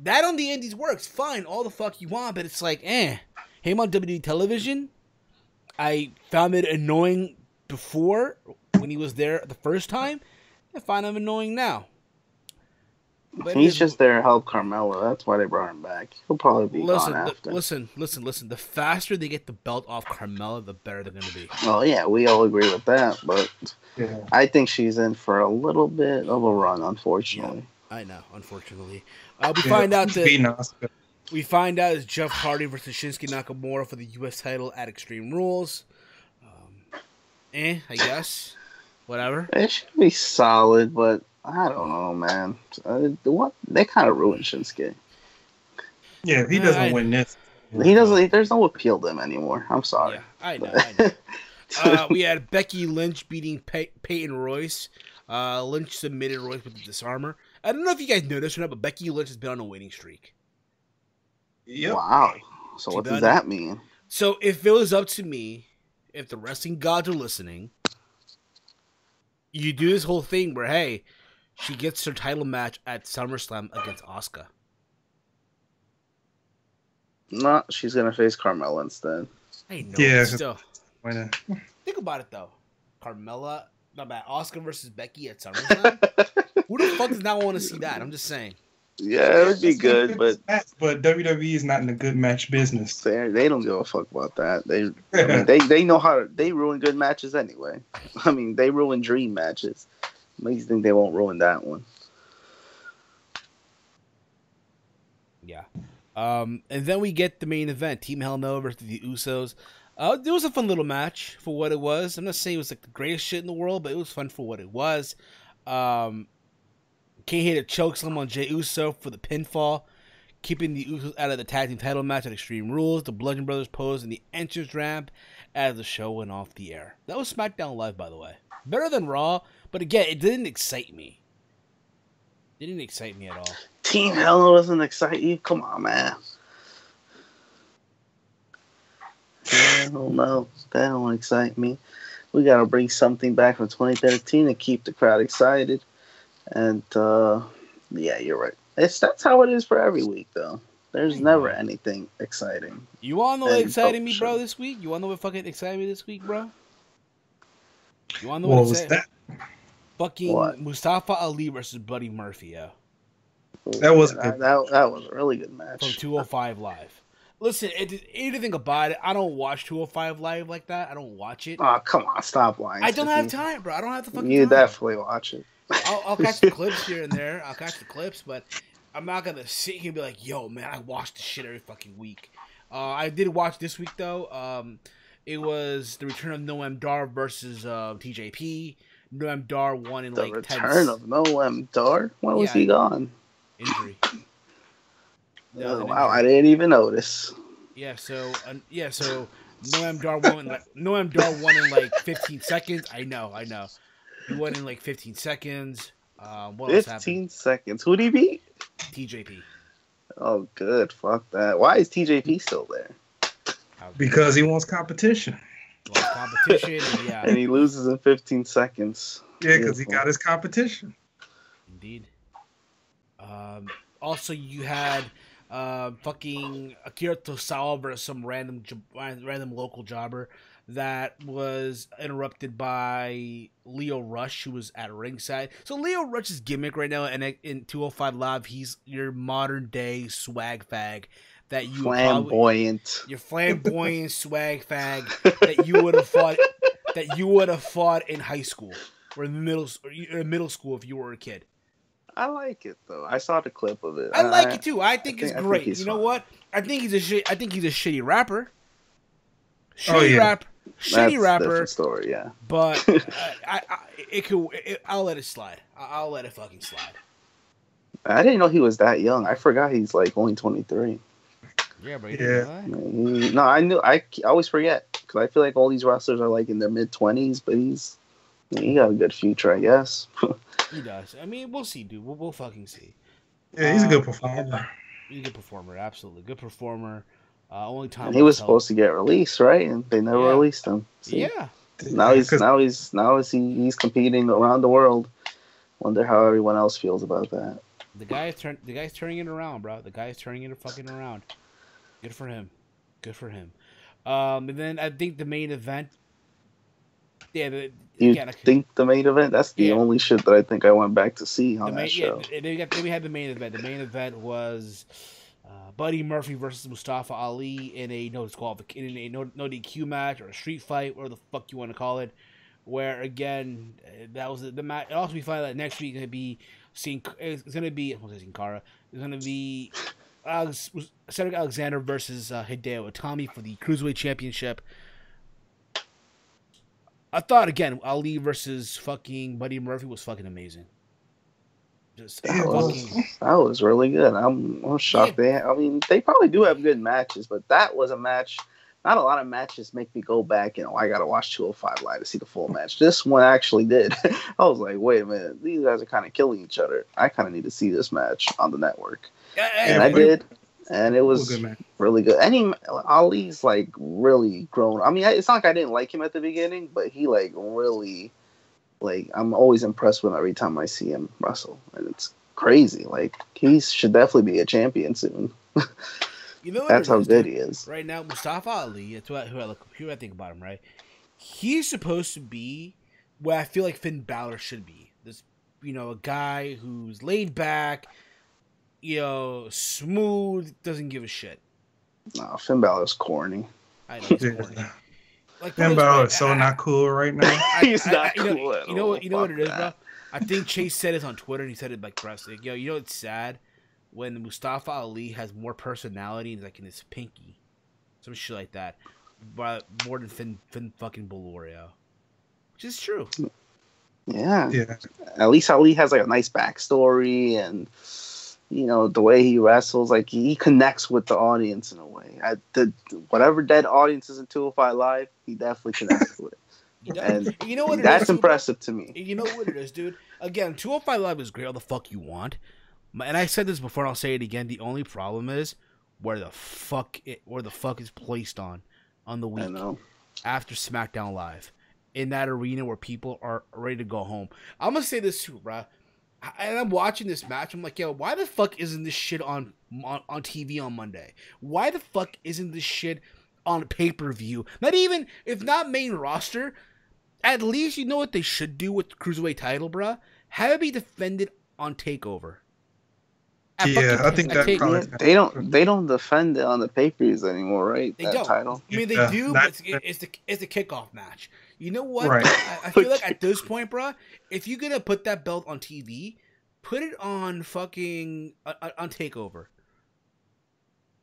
That on the indies works fine, all the fuck you want, but it's like, Him on WWE television, I found it annoying before when he was there the first time. I find him annoying now. But he's just there to help Carmella. That's why they brought him back. He'll probably be gone after. Listen. The faster they get the belt off Carmella, the better they're going to be. Oh, yeah, we all agree with that. But I think she's in for a little bit of a run, unfortunately. Yeah, I know, unfortunately. We find out that... We find out it's Jeff Hardy versus Shinsuke Nakamura for the U.S. title at Extreme Rules. I guess. Whatever. It should be solid, but I don't know, man. They kind of ruined Shinsuke. Yeah, if he doesn't win this. He doesn't. There's no appeal to him anymore. I'm sorry. Yeah, I know. We had Becky Lynch beating Peyton Royce. Lynch submitted Royce with the disarmer. I don't know if you guys noticed or not, but Becky Lynch has been on a winning streak. Yep. Wow. So what does that mean? So if it was up to me, if the wrestling gods are listening, you do this whole thing where, hey, she gets her title match at SummerSlam against Asuka. No, she's going to face Carmella instead. I know. Yeah. Still. Think about it, though. Carmella, not bad. Asuka versus Becky at SummerSlam? Who the fuck does not want to see that? I'm just saying. Yeah, it would be good, but WWE is not in the good match business. They don't give a fuck about that. They know how they ruin good matches anyway. I mean, they ruin dream matches. Makes you think they won't ruin that one. Yeah. And then we get the main event: Team Hell No versus the Usos. It was a fun little match for what it was. I'm not saying it was like the greatest shit in the world, but it was fun for what it was. Kane hit a chokeslam on Jey Uso for the pinfall, keeping the Usos out of the tag team title match at Extreme Rules. The Bludgeon Brothers posed in the entrance ramp as the show went off the air. That was SmackDown Live, by the way. Better than Raw, but again, it didn't excite me. It didn't excite me at all. Team Hell No doesn't excite you? Come on, man. Hell no, that don't excite me. We gotta bring something back from 2013 and keep the crowd excited. And yeah, you're right. That's how it is for every week, though. There's never anything exciting. You wanna know what excited me, bro, this week? You wanna know what fucking excited me this week, bro? You wanna know what was that? Fucking Mustafa Ali versus Buddy Murphy, yo. That was that was a really good match. From 205 Live. Listen, anything about it, I don't watch 205 Live like that. I don't watch it. Oh, come on, stop lying. I don't have time, bro. I don't have the fucking time. You definitely watch it. I'll catch the clips here and there. I'll catch the clips, but I'm not gonna sit here and be like, "Yo, man, I watch this shit every fucking week." I did watch this week though. It was the return of Noam Dar versus TJP. Noam Dar won in like 10 The return of Noam Dar? When was he gone? Injury. Oh, wow, I didn't even notice. Yeah, so Noam Dar won in like 15 seconds. I know. He won in like 15 seconds. What 15 seconds. Who'd he beat? TJP. Oh, good. Fuck that. Why is TJP still there? Because he wants competition. And he loses in 15 seconds. Yeah, because he got his competition. Indeed. Also, you had fucking Akira Tozawa versus some random local jobber that was interrupted by Leo Rush, who was at ringside. So Leo Rush's gimmick right now in 205 Live, he's your modern day swag fag that you flamboyant. Your flamboyant swag fag that you would have fought in high school or in middle school if you were a kid. I like it though. I saw the clip of it. I like it too. I think it's great. You know what? I think he's a shitty rapper. Shitty rapper. Different story, yeah. But I'll let it slide. I'll let it fucking slide. I didn't know he was that young. I forgot he's like only 23. Yeah, bro. You didn't know that? No, I knew. I always forget because I feel like all these wrestlers are like in their mid-20s, but he got a good future, I guess. He does. I mean, we'll see, dude. We'll fucking see. Yeah, he's a good performer. He's a good performer. Absolutely, good performer. Only time And he will was tell. supposed to get released, right? And they never Yeah. released him. See? Yeah. Now he's competing around the world. Wonder how everyone else feels about that. The guy's turning it around, bro. The guy's turning it fucking around. Good for him. Good for him. And then I think the main event. Yeah. You think the main event? That's the only shit that I think I went back to see on that show. Yeah, then we had the main event. The main event was Buddy Murphy versus Mustafa Ali in a no DQ match or a street fight, whatever the fuck you want to call it. Where again, that was the match. It also be fun that next week it's gonna be Cedric Alexander versus Hideo Itami for the Cruiserweight Championship. I thought again Ali versus fucking Buddy Murphy was fucking amazing. That was really good. I'm shocked. Yeah. They probably do have good matches, but that was a match. Not a lot of matches make me go back and I gotta watch 205 Live to see the full match. This one actually did. I was like, wait a minute, these guys are kind of killing each other. I kind of need to see this match on the network, and I did, and it was really good. And Ali's like really grown. I mean, it's not like I didn't like him at the beginning, but he like really. Like, I'm always impressed with him every time I see him wrestle. And it's crazy. Like, he should definitely be a champion soon. You know what That's how good he is. Right now, Mustafa Ali, who I think about him, right? He's supposed to be what I feel like Finn Balor should be. This, a guy who's laid back, smooth, doesn't give a shit. No, Finn Balor's corny. I know he's corny. Like, Finn Balor is so not cool right now. He's not cool at all. You know what it is, bro? I think Chase said it on Twitter, and he said it like press. Like, it's sad when Mustafa Ali has more personality, like in his pinky, some shit like that, but more than Finn fucking Balor, which is true. Yeah. At least Ali has like a nice backstory, and the way he wrestles, like he connects with the audience in a way. Whatever dead audience is in 205 Live, he definitely connects with it. And that's impressive to me. You know what it is, dude? Again, 205 Live is great all the fuck you want. And I said this before and I'll say it again. The only problem is where the fuck is placed on the week after SmackDown Live. In that arena where people are ready to go home. I'm gonna say this too, bro. And I'm watching this match. I'm like, why the fuck isn't this shit on TV on Monday? Why the fuck isn't this shit on pay-per-view? Not even, if not main roster, at least you know what they should do with the Cruiserweight title, bruh? Have it be defended on TakeOver. I think that probably... They don't defend it on the pay-per-views anymore, right? They don't. Title. I mean, they do, but it's the kickoff match. You know what? Right. I feel like at this point, bruh, if you're gonna put that belt on TV, put it on fucking on TakeOver.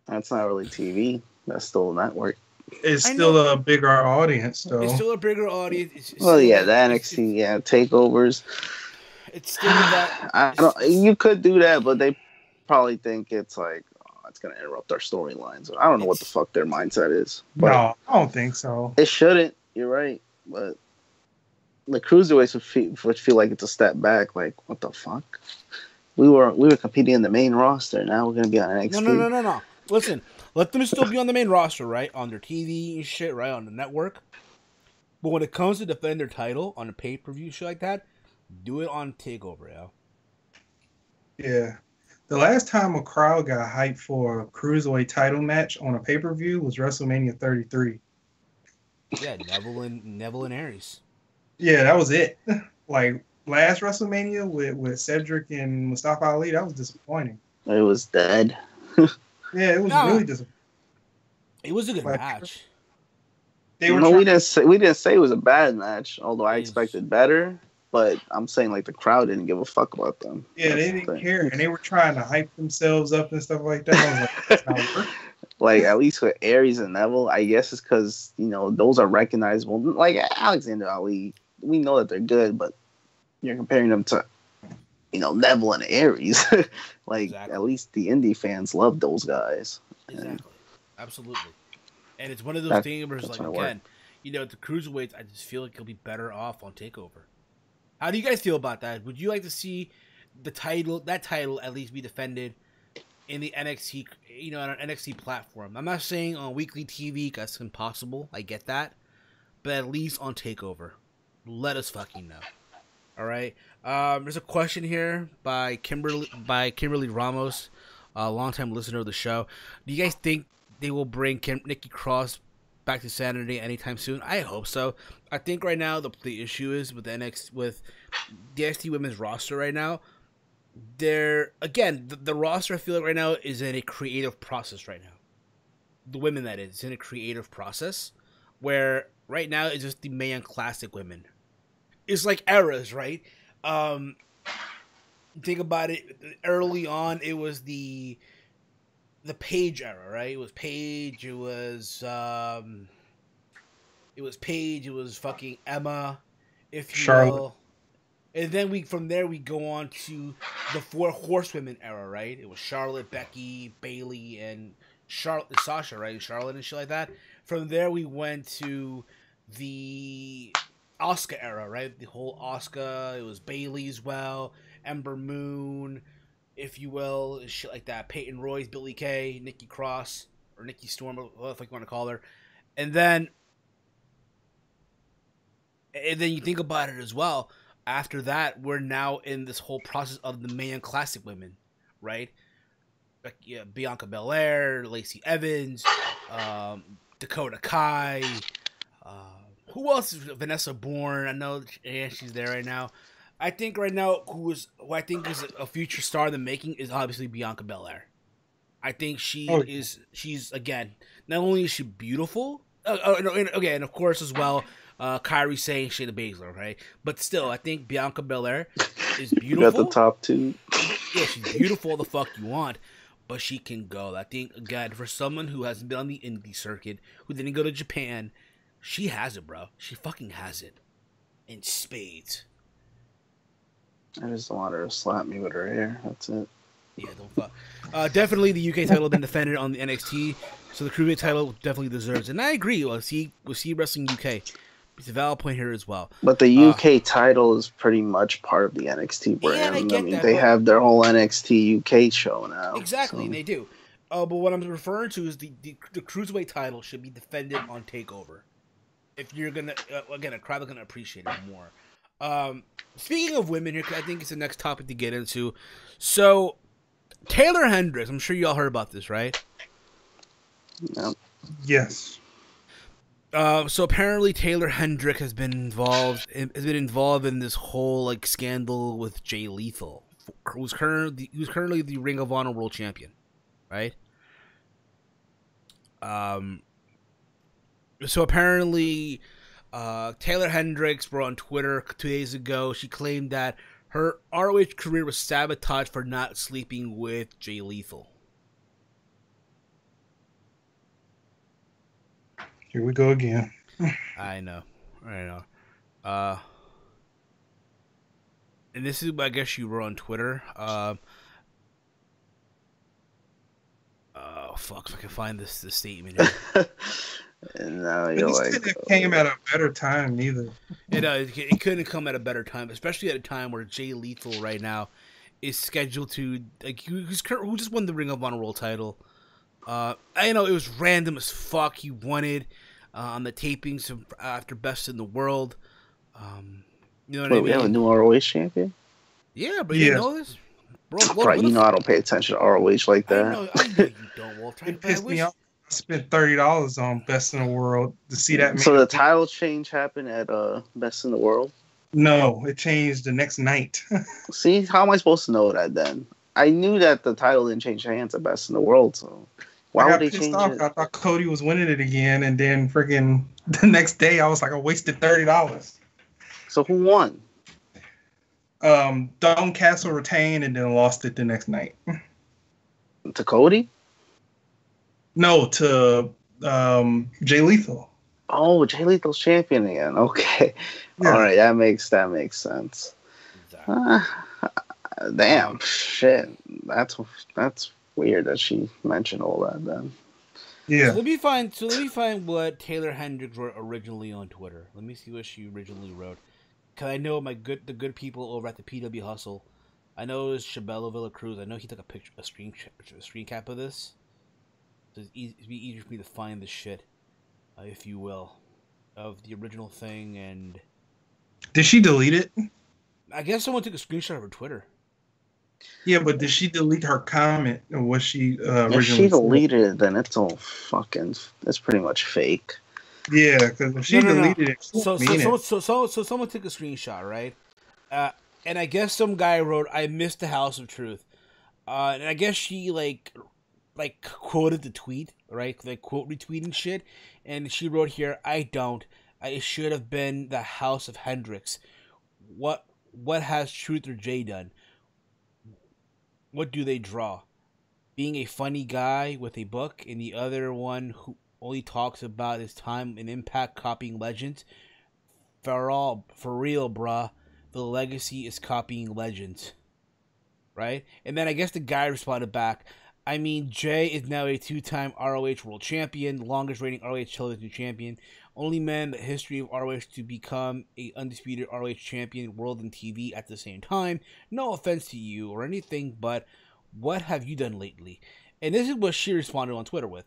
That's not really TV. That's still a network. It's still a bigger audience, though. It's still a bigger audience. The NXT, takeovers. It's still that. You could do that, but they probably think it's like it's gonna interrupt our storylines. I don't know what the fuck their mindset is. No, I don't think so. It shouldn't. You're right, but the cruiserweights would feel like it's a step back. Like, what the fuck? We were competing in the main roster. Now we're gonna be on NXT. No. Listen, let them still be on the main roster, right? On their TV and shit, right? On the network. But when it comes to defend their title on a pay-per-view shit like that, do it on TakeOver, Yeah. The last time a crowd got hyped for a Cruiserweight title match on a pay-per-view was WrestleMania 33. Yeah, Neville and Aries. Yeah, that was it. Like, last WrestleMania with Cedric and Mustafa Ali, that was disappointing. It was dead. Yeah, it was really disappointing. It was a good match. We didn't say it was a bad match, although I expected better. But I'm saying, like, the crowd didn't give a fuck about them. Yeah, they didn't care, and they were trying to hype themselves up and stuff like that. I was like, that's not working. Like, at least with Aries and Neville, I guess it's because, those are recognizable. Like, Alexander Ali, we know that they're good, but you're comparing them to, Neville and Aries. Like, exactly. At least the indie fans love those guys. Exactly. Absolutely. And it's one of those That things where it's that's like, gonna work. again, the cruiserweights, I just feel like it'll be better off on Takeover. How do you guys feel about that? Would you like to see that title at least be defended in the NXT, on an NXT platform? I'm not saying on weekly TV, that's impossible. I get that. But at least on Takeover. Let us fucking know. All right. There's a question here by Kimberly Ramos, a longtime listener of the show. Do you guys think they will bring Nikki Cross back to Saturday anytime soon? I hope so. I think right now the issue is with the NXT women's roster right now. The roster I feel like right now is in a creative process right now. The women, that is, in a creative process where right now it's just the Mae Young Classic women. It's like eras, right? Think about it. Early on, it was the Paige era, right? It was Paige. It was Paige. It was fucking Emma, if you Charlotte. will. And then from there we go on to the Four Horsewomen era, right? It was Charlotte, Becky, Bayley, and Sasha, right? Charlotte and shit like that. From there we went to the Asuka era, right? The whole Asuka. It was Bayley as well, Ember Moon, if you will, shit like that. Peyton Royce, Billie Kay, Nikki Cross, or Nikki Storm, whatever the fuck you want to call her. And then you think about it as well. After that, we're now in this whole process of the Mae Young Classic women, right? Like, Bianca Belair, Lacey Evans, Dakota Kai. Who else is Vanessa Bourne? I know she's there right now. I think right now who I think is a future star in the making is obviously Bianca Belair. I think she's again, not only is she beautiful, and of course as well, Kyrie saying Shayna Baszler, right? But still, I think Bianca Belair is beautiful. You got the top two. Yeah, she's beautiful the fuck you want, but she can go. I think, again, for someone who hasn't been on the indie circuit, who didn't go to Japan, she has it, bro. She fucking has it. In spades. I just want her to slap me with her hair. That's it. Yeah, don't fuck. Definitely the UK title been defended on the NXT, so the Cruiserweight title definitely deserves it. And I agree. We'll see Wrestling UK. It's a valid point here as well. But the UK title is pretty much part of the NXT brand. Yeah, I get that, they have their whole NXT UK show now. Exactly, so. They do. But what I'm referring to is the Cruiserweight title should be defended on TakeOver. If you're going to, again, a crowd is going to appreciate it more. Speaking of women here, I think it's the next topic to get into. So, Taylor Hendricks, I'm sure you all heard about this, right? Yep. Yes. So apparently Taylor Hendrick has been involved in this whole scandal with Jay Lethal, who's currently the Ring of Honor World Champion, right? So apparently, Taylor Hendricks wrote on Twitter 2 days ago. She claimed that her ROH career was sabotaged for not sleeping with Jay Lethal. Here we go again. I know. And this is, I guess, you wrote on Twitter. Fuck, if I can find this statement here. And now you're like, it came at a better time, neither. It couldn't come at a better time, especially at a time where Jay Lethal right now is scheduled to, who just won the Ring of Honor World title. I know it was random as fuck. He won it on the tapings after Best in the World. You know what I mean? We have a new ROH champion? Yeah, but you didn't know this? Bro, right, I don't pay attention to ROH like that. I know you don't, Walter. It pissed me off. I spent $30 on Best in the World to see that. So the title change happened at Best in the World? No, it changed the next night. See, how am I supposed to know that then? I knew that the title didn't change hands at Best in the World, so why would they change it? I thought Cody was winning it again, and then freaking the next day I was like, I wasted $30. So who won? Dalton Castle retained and then lost it the next night. To Cody? No, to Jay Lethal. Oh, Jay Lethal's champion again. Okay. Yeah. All right, that makes sense. Exactly. Damn, shit. That's weird that she mentioned all that then. Yeah. So let me find what Taylor Hendricks wrote originally on Twitter. Let me see what she originally wrote. Cause I know the good people over at the PW Hustle. I know it was Chabelo Villacruz. I know he took a screen cap of this. So it'd be easier for me to find this shit, if you will, of the original thing. And Did she delete it? I guess someone took a screenshot of her Twitter. Yeah, but did she delete her comment of what she If originally she said? deleted it, then it's all fucking. It's pretty much fake. Yeah, because if she deleted it, she didn't mean it. So someone took a screenshot, right? And I guess some guy wrote, "I missed the House of Truth," and I guess she like quoted the tweet, right? Like quote retweeting shit, and she wrote here, "I don't. I should have been the House of Hendricks. What has Truth or Jay done? What do they draw? Being a funny guy with a book, and the other one who only talks about his time and impact copying legends. For real, bruh. The legacy is copying legends." Right? And then I guess the guy responded back, "I mean, Jay is now a 2-time ROH World Champion, longest reigning ROH Television Champion, only man in the history of ROH to become a undisputed ROH Champion, World and TV at the same time. No offense to you or anything, but what have you done lately?" And this is what she responded on Twitter with.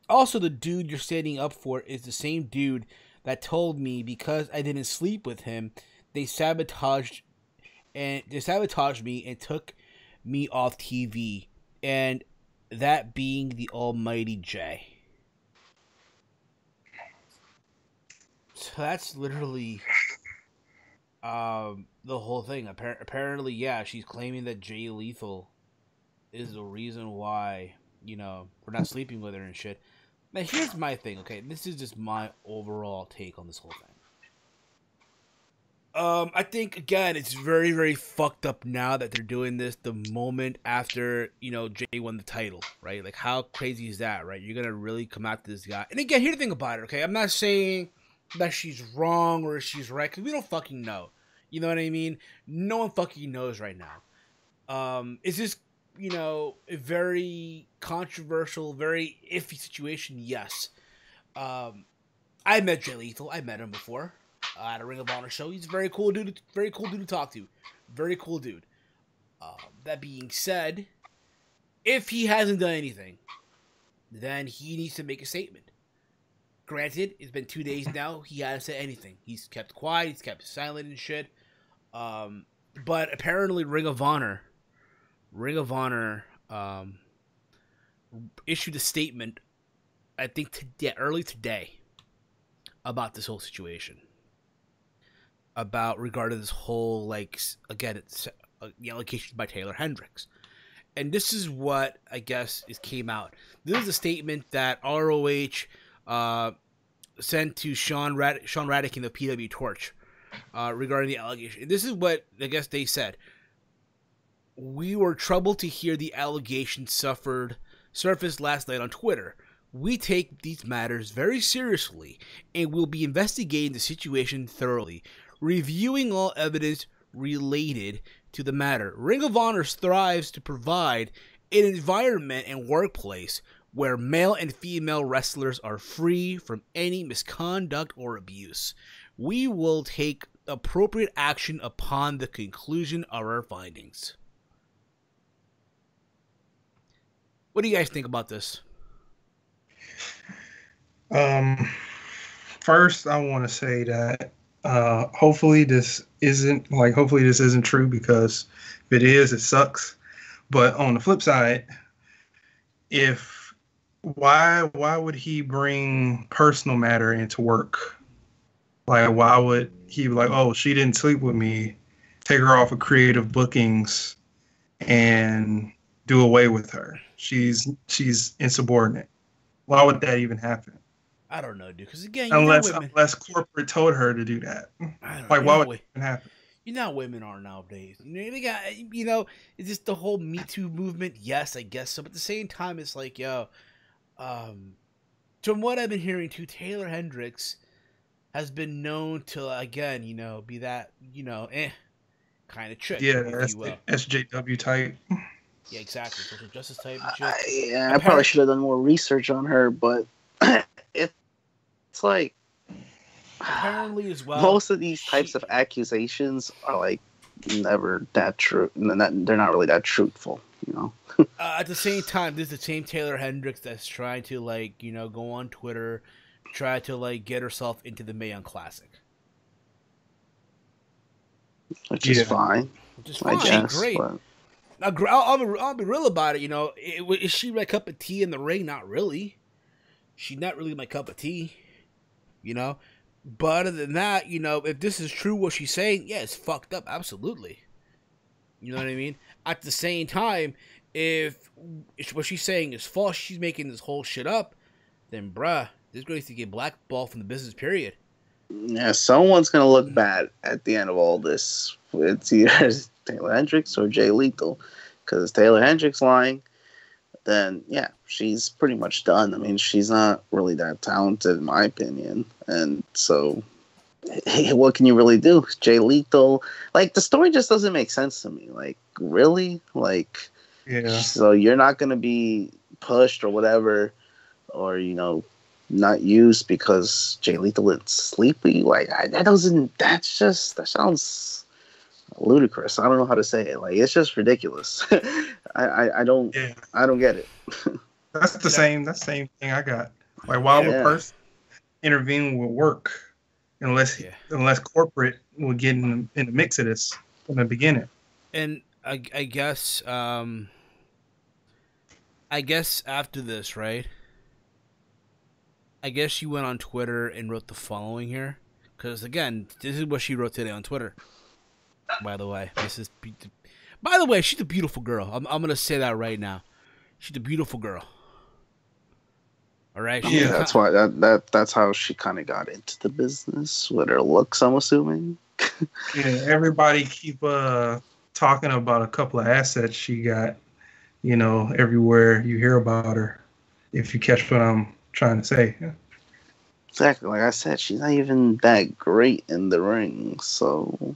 "Also, the dude you're standing up for is the same dude that told me because I didn't sleep with him, they sabotaged me and took me off TV, and that being the almighty Jay." So that's literally the whole thing. Apparently, yeah, she's claiming that Jay Lethal is the reason why, we're not sleeping with her and shit. Now, here's my thing, okay? This is just my overall take on this whole thing. I think, again, it's very, very fucked up now that they're doing this the moment after, Jay won the title, right? Like, how crazy is that, right? You're gonna really come after this guy. And again, here's the thing about it, okay? I'm not saying that she's wrong or she's right, because we don't fucking know. You know what I mean? No one fucking knows right now. Is this, a very controversial, very iffy situation? Yes. I met Jay Lethal. I met him before. At a Ring of Honor show. He's a very cool dude to talk to. Very cool dude. That being said, if he hasn't done anything, then he needs to make a statement. Granted, it's been 2 days now. He hasn't said anything. He's kept quiet. He's kept silent and shit. But apparently Ring of Honor issued a statement, I think early today, about this whole situation. Regarding this whole, again, it's the allegations by Taylor Hendricks. And this is what, I guess, came out. This is a statement that ROH sent to Sean Raddick in the PW Torch regarding the allegation. And this is what, I guess, they said. "We were troubled to hear the allegations surfaced last night on Twitter. We take these matters very seriously and will be investigating the situation thoroughly, reviewing all evidence related to the matter. Ring of Honor strives to provide an environment and workplace where male and female wrestlers are free from any misconduct or abuse. We will take appropriate action upon the conclusion of our findings." What do you guys think about this? First, I want to say that hopefully this isn't true, because if it is, it sucks. But on the flip side, why would he bring personal matter into work? Like, why would he be like, "Oh, she didn't sleep with me, take her off of creative bookings and do away with her. She's insubordinate"? Why would that even happen? I don't know, dude. Because again, unless corporate told her to do that. Like, why would that even happen? You know how women are nowadays. They got, it's just the whole Me Too movement. Yes, I guess so. But at the same time, it's like, from what I've been hearing too, Taylor Hendricks has been known to, again, be that, kind of chick. Yeah, that's the SJW type. Yeah, exactly. Social justice type and shit. I probably should have done more research on her, but it's like apparently as well. Most of these types of accusations are like never that true. They're not really that truthful, you know. At the same time, this is the same Taylor Hendricks that's trying to go on Twitter, try to get herself into the Mae Young Classic, Which is fine. Which is fine, I guess, great. But... I'll be real about it. Is she my cup of tea in the ring? Not really. She's not really my cup of tea. But other than that, if this is true what she's saying, yeah, it's fucked up, absolutely. You know what I mean? At the same time, if what she's saying is false, she's making this whole shit up, then bruh, this girl needs to get blackballed from the business, period. Yeah, someone's gonna look bad at the end of all this. It's either Taylor Hendricks or Jay Lethal. Because Taylor Hendricks lying, then yeah, she's pretty much done. I mean, she's not really that talented in my opinion. And so what can you really do? Jay Lethal, the story just doesn't make sense to me. Really? Yeah. So you're not going to be pushed or whatever, or, not used because Jay Lethal is sleepy? That sounds ludicrous. I don't know how to say it. It's just ridiculous. I don't get it. That's the same thing I got. Why would a person intervene with work unless corporate will get in the mix of this from the beginning? And I guess after this, right? I guess she went on Twitter and wrote the following here, because again, this is what she wrote today on Twitter. By the way, she's a beautiful girl. I'm gonna say that right now. She's a beautiful girl. All right. That's why that's how she kind of got into the business with her looks, I'm assuming. Yeah, everybody keep talking about a couple of assets she got. Everywhere you hear about her. If you catch what I'm trying to say. Yeah. Exactly. Like I said, she's not even that great in the ring, so.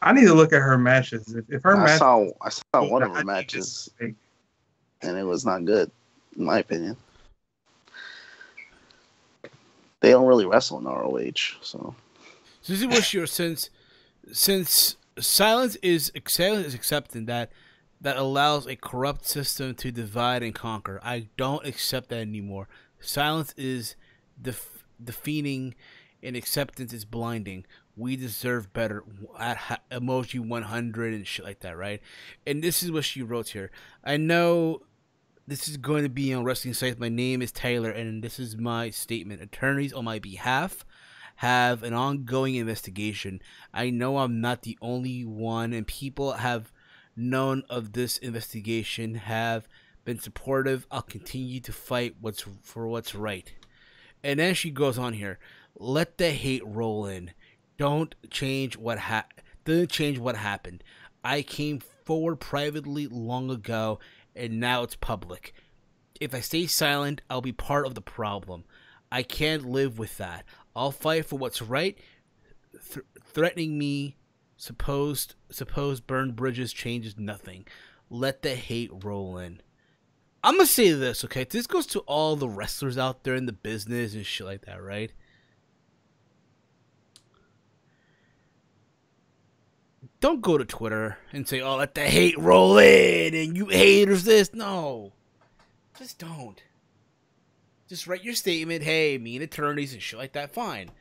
I need to look at her matches. If her I saw one of her matches, and it was not good, in my opinion. They don't really wrestle in ROH, so. This is what you're since silence is accepting that allows a corrupt system to divide and conquer. I don't accept that anymore. Silence is defeating, and acceptance is blinding. We deserve better at emoji 100 and shit like that, right? And this is what she wrote here. I know this is going to be on wrestling sites. My name is Taylor, and this is my statement. Attorneys on my behalf have an ongoing investigation. I know I'm not the only one, and people have known of this investigation, have been supportive. I'll continue to fight for what's right. And then she goes on here. Let the hate roll in. Don't change what happened. I came forward privately long ago, and now it's public. If I stay silent, I'll be part of the problem. I can't live with that. I'll fight for what's right. Threatening me, supposed burn bridges changes nothing. Let the hate roll in. I'm gonna say this, okay? This goes to all the wrestlers out there in the business and shit like that, right? Don't go to Twitter and say, oh, let the hate roll in and you haters this. No. Just don't. Just write your statement, hey, me and attorneys and shit like that, fine.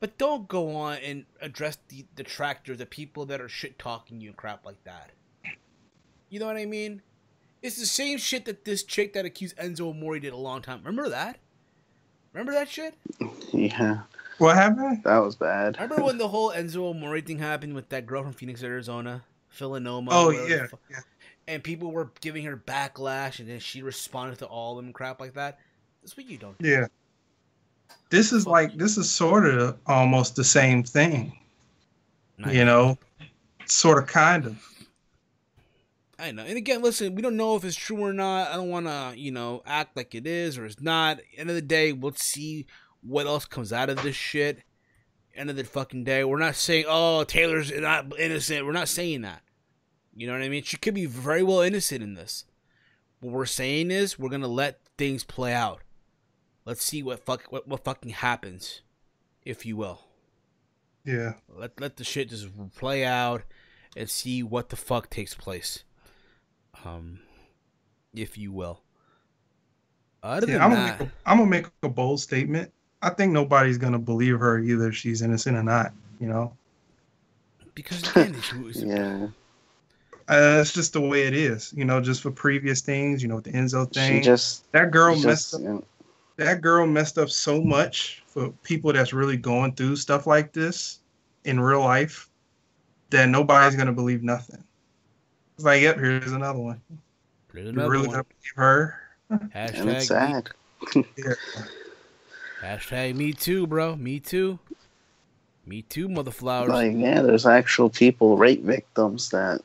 But don't go on and address the detractors, the people that are shit-talking you and crap like that. You know what I mean? It's the same shit that this chick that accused Enzo Amore did a long time. Remember that? Remember that shit? Yeah. What happened? That was bad. Remember when the whole Enzo Amore thing happened with that girl from Phoenix, Arizona? Philanoma. Oh, yeah. And people were giving her backlash, and then she responded to all of them and crap like that. That's what you don't do. Yeah. This is sort of almost the same thing. Nice. Sort of, kind of. I know. And again, listen, we don't know if it's true or not. I don't want to, act like it is or it's not. End of the day, we'll see what else comes out of this shit. End of the fucking day. We're not saying, oh, Taylor's not innocent. We're not saying that. You know what I mean? She could be very well innocent in this. What we're saying is we're gonna let things play out. Let's see what fucking happens, if you will. Yeah. Let the shit just play out and see what the fuck takes place. If you will. Other than that, I'm gonna make a bold statement. I think nobody's gonna believe her either if she's innocent or not. You know. Because again, yeah, It's just the way it is. You know, just for previous things. You know, with the Enzo thing. That girl messed up so much for people that's really going through stuff like this in real life that nobody's gonna believe nothing. It's like, yep, here's another one. You're really gonna believe her? And it's sad. Hashtag me too, bro. Me too. Me too, mother flowers. Like, yeah, there's actual people, rape victims that,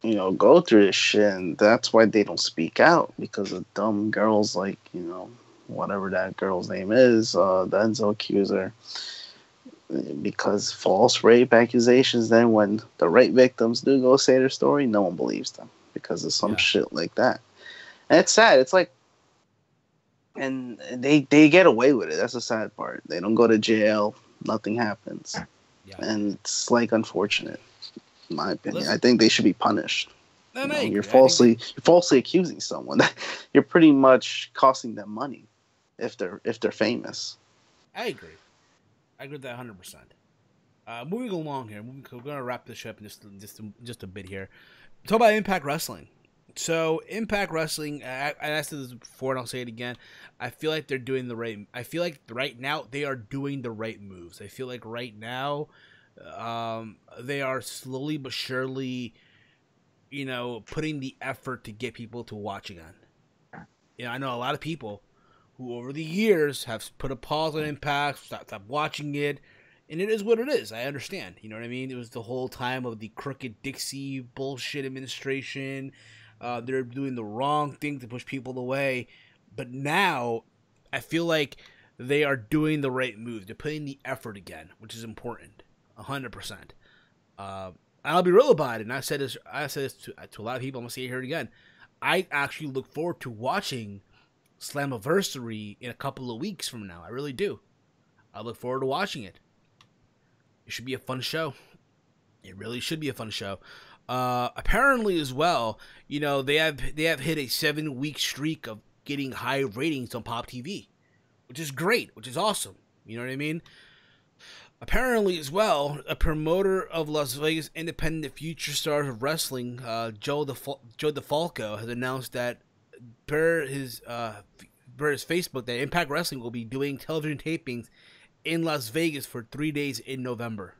you know, go through this shit, and that's why they don't speak out, because of dumb girls like, you know, whatever that girl's name is, the Enzo accuser. Because false rape accusations, then when the rape victims do go say their story, no one believes them because of some shit like that. And it's sad. It's like, and they get away with it. That's the sad part. They don't go to jail. Nothing happens. Yeah. And it's like unfortunate, in my opinion. Listen, I think they should be punished. You're falsely accusing someone. You're pretty much costing them money if they're famous. I agree. I agree with that 100%. Moving along here, we're gonna wrap this up in just a bit here. Talk about Impact Wrestling. So Impact Wrestling, I asked this before and I'll say it again. I feel like they're doing the right. I feel like right now they are doing the right moves. I feel like right now, they are slowly but surely, you know, putting the effort to get people to watch again. You know, I know a lot of people who over the years have put a pause on Impact, stopped watching it, and it is what it is. I understand. You know what I mean? It was the whole time of the crooked Dixie bullshit administration. They're doing the wrong thing to push people away. But now, I feel like they are doing the right move. They're putting the effort again, which is important. 100%. And I'll be real about it. And I said this to a lot of people. I'm going to say it here again. I actually look forward to watching Slammiversary in a couple of weeks from now. I really do. I look forward to watching it. It should be a fun show. It really should be a fun show. Apparently as well, you know, they have hit a 7-week streak of getting high ratings on Pop TV, which is great, which is awesome. You know what I mean? Apparently as well, a promoter of Las Vegas Independent Future Stars of Wrestling, Joe DeFalco, has announced that per his Facebook that Impact Wrestling will be doing television tapings in Las Vegas for 3 days in November.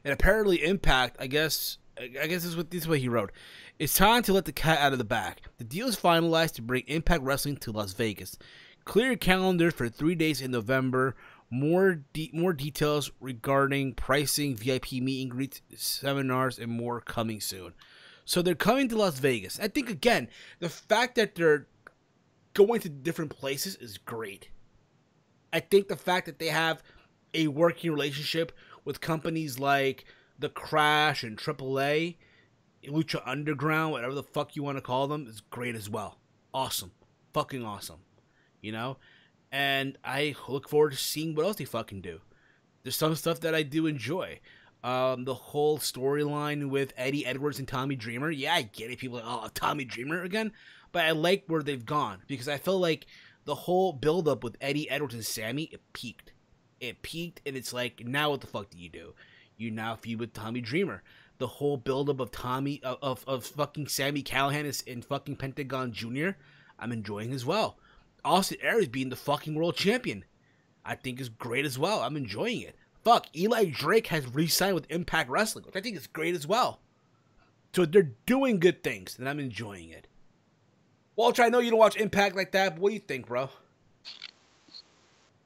And apparently Impact, I guess this is what he wrote. It's time to let the cat out of the bag. The deal is finalized to bring Impact Wrestling to Las Vegas. Clear your calendar for 3 days in November. More details regarding pricing, VIP meet and greets, seminars, and more coming soon. So they're coming to Las Vegas. I think, again, the fact that they're going to different places is great. I think the fact that they have a working relationship with companies like The Crash and AAA, Lucha Underground, whatever the fuck you want to call them, is great as well. Awesome. Fucking awesome. You know? And I look forward to seeing what else they fucking do. There's some stuff that I do enjoy. The whole storyline with Eddie Edwards and Tommy Dreamer. Yeah, I get it. People are like, oh, Tommy Dreamer again? But I like where they've gone. Because I feel like the whole build-up with Eddie Edwards and Sammy, it peaked. It peaked, and it's like, now what the fuck do? You now feud with Tommy Dreamer. The whole build-up of of fucking Sammy Callahan and fucking Pentagon Jr., I'm enjoying as well. Austin Aries being the fucking world champion, I think is great as well. I'm enjoying it. Fuck, Eli Drake has re-signed with Impact Wrestling, which I think is great as well. So they're doing good things, and I'm enjoying it. Walter, I know you don't watch Impact like that, but what do you think, bro?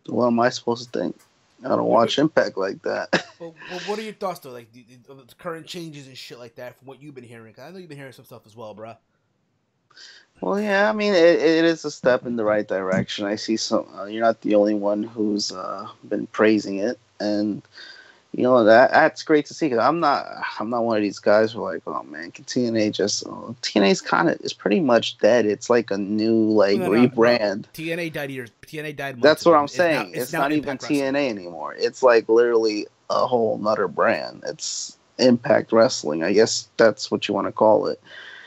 What am I supposed to think? I don't watch Impact like that. Well, what are your thoughts, though? Like, the current changes and shit like that from what you've been hearing? 'Cause I know you've been hearing some stuff as well, bro. Well, yeah, I mean, it is a step in the right direction. I see some. You're not the only one who's been praising it, and You know, that's great to see, because I'm not one of these guys who are like, oh man, can TNA just TNA's kind of is pretty much dead. It's like a new like No. rebrand. TNA died months That's what ago. I'm saying. It's It's now not even Impact Wrestling. TNA anymore. It's like literally a whole nother brand. It's Impact Wrestling. I guess that's what you want to call it.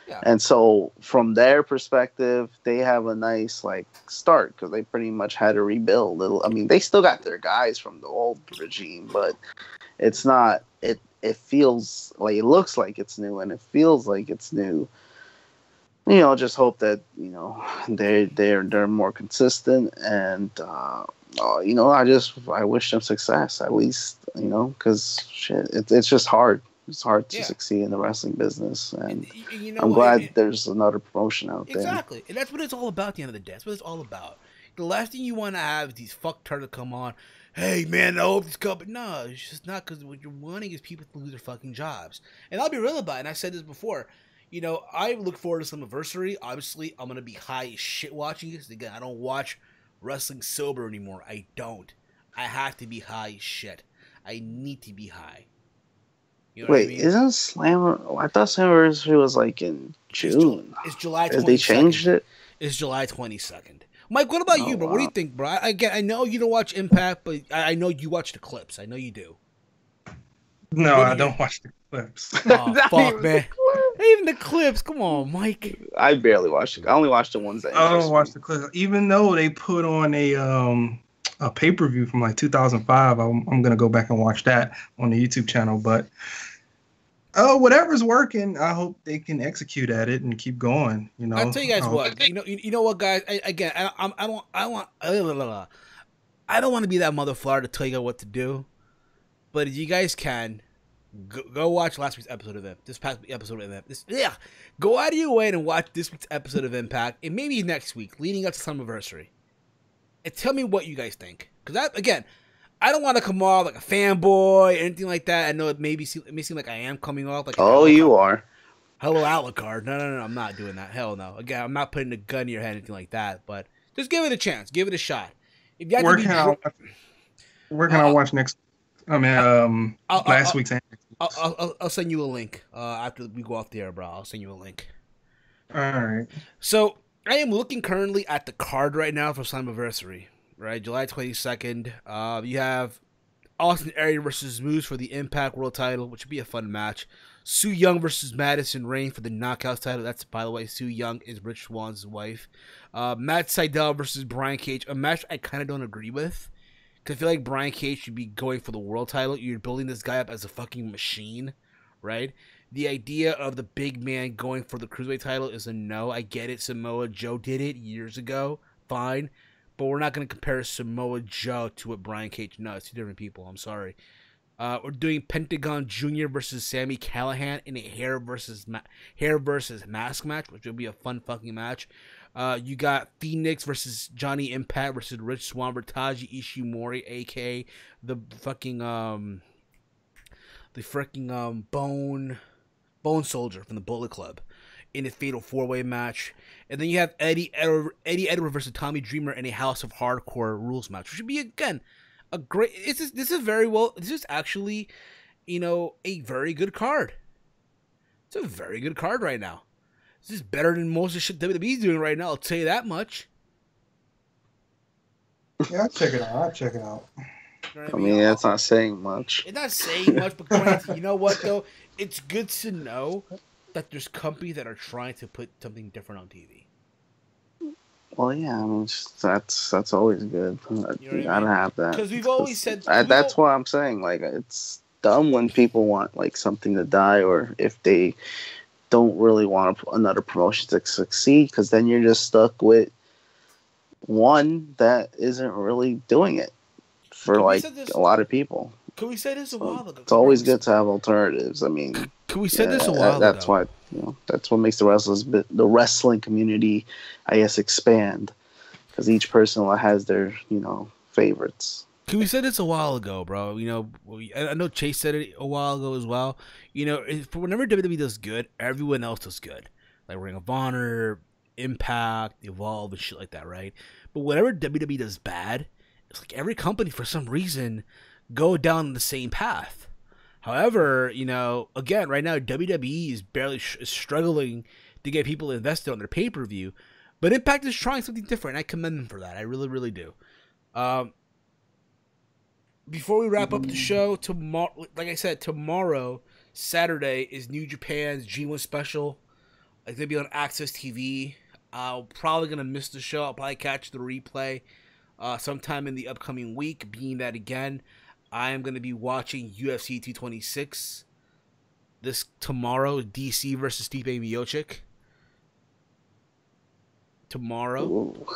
Yeah. And so from their perspective, they have a nice like start, because they pretty much had to rebuild. I mean, they still got their guys from the old regime, but it's not. It feels like, it looks like it's new, and it feels like it's new. You know, just hope that, you know, they're more consistent, and you know, I wish them success, at least, you know, because shit, it's just hard. It's hard to succeed in the wrestling business, and you know I'm what? glad there's another promotion out there. Exactly, and that's what it's all about. At the end of the day, that's what it's all about. The last thing you want to have is these fucktards come on. Hey man, I hope this company. No, it's just not, because what you're wanting is people to lose their fucking jobs. And I'll be real about it. And I said this before. You know, I look forward to Slammiversary. Obviously, I'm gonna be high as shit watching this. Again, I don't watch wrestling sober anymore. I don't. I have to be high as shit. I need to be high. You know Wait, what I mean? isn't Slammer? I thought Slammiversary was like in June. It's July 22nd. Have they changed it? It's July 22nd. Mike, what about you, bro? Wow. What do you think, bro? I know you don't watch Impact, but I know you watch the clips. I know you do. No, I don't watch the clips. Oh, fuck, man. Even the clips. Come on, Mike. I barely watched it. I only watched the ones that I don't watch the clips. Even though they put on a pay-per-view from like 2005, I'm gonna go back and watch that on the YouTube channel. But whatever's working, I hope they can execute at it and keep going. You know, I'll tell you guys what. You know what, guys. I don't want to be that motherfucker to tell you what to do. But if you guys can, go watch last week's episode of Impact. This past episode of Impact. Go out of your way and watch this week's episode of Impact, and maybe next week, leading up to Summerversary. And tell me what you guys think. Because I don't want to come off like a fanboy or anything like that. I know it may seem like I am coming off like. Oh, you are. Hello, Alucard. No, I'm not doing that. Hell no. Again, I'm not putting a gun in your head or anything like that. But just give it a chance. Give it a shot. If you where can I watch next? I mean, last week's. I'll send you a link after we go off the air, bro. I'll send you a link. All right. So I am looking currently at the card right now for Slammiversary. Right, July 22nd. You have Austin Aries versus Moose for the Impact World Title, which would be a fun match. Su Yung versus Madison Rayne for the Knockouts title. That's, by the way, Su Yung is Rich Swann's wife. Matt Sydal versus Brian Cage, a match I kind of don't agree with. Because I feel like Brian Cage should be going for the world title. You're building this guy up as a fucking machine, right? The idea of the big man going for the Cruiserweight title is a no. I get it. Samoa Joe did it years ago. Fine. But we're not going to compare Samoa Joe to what Brian Cage. No, it's two different people. I'm sorry. We're doing Pentagon Jr. versus Sami Callihan in a hair versus mask match, which will be a fun fucking match. You got Phoenix versus Johnny Impact versus Rich Swann, Taji Ishimori, aka the fucking Bone Soldier from the Bullet Club, in a fatal 4-way match. And then you have Eddie Edwards versus Tommy Dreamer in a House of Hardcore rules match, which would be, again, a great. This is actually, a very good card. It's a very good card right now. This is better than most of the shit WWE's doing right now. I'll tell you that much. Yeah, I'll check it out. You know what I mean, that's not saying much. It's not saying much, but granted, you know what though? It's good to know that there's companies that are trying to put something different on TV. Well, yeah, I mean, that's always good. You gotta have that. Because we've always said that's why I'm saying, like, it's dumb when people want like something to die, or if they don't really want another promotion to succeed, because then you're just stuck with one that isn't really doing it for like a lot of people. Can we say this a while ago? It's always good to have alternatives. I mean, can we say this a while that's ago? Why that's what makes the wrestling community, I guess, expand, because each person has their favorites. Can we say this a while ago, bro? I know Chase said it a while ago as well. Whenever WWE does good, everyone else does good. Like Ring of Honor, Impact, Evolve, and shit like that, right? But whenever WWE does bad, it's like every company, for some reason, go down the same path. However, again, right now WWE is barely struggling to get people invested on their pay-per-view, but Impact is trying something different. And I commend them for that. I really, really do. Before we wrap up the show, tomorrow, like I said, tomorrow, Saturday, is New Japan's G1 special. It's going to be on Access TV. I'm probably going to miss the show. I'll probably catch the replay sometime in the upcoming week, being that, again, I am going to be watching UFC 226 this tomorrow, DC versus Stipe Miocic. Tomorrow. Ooh.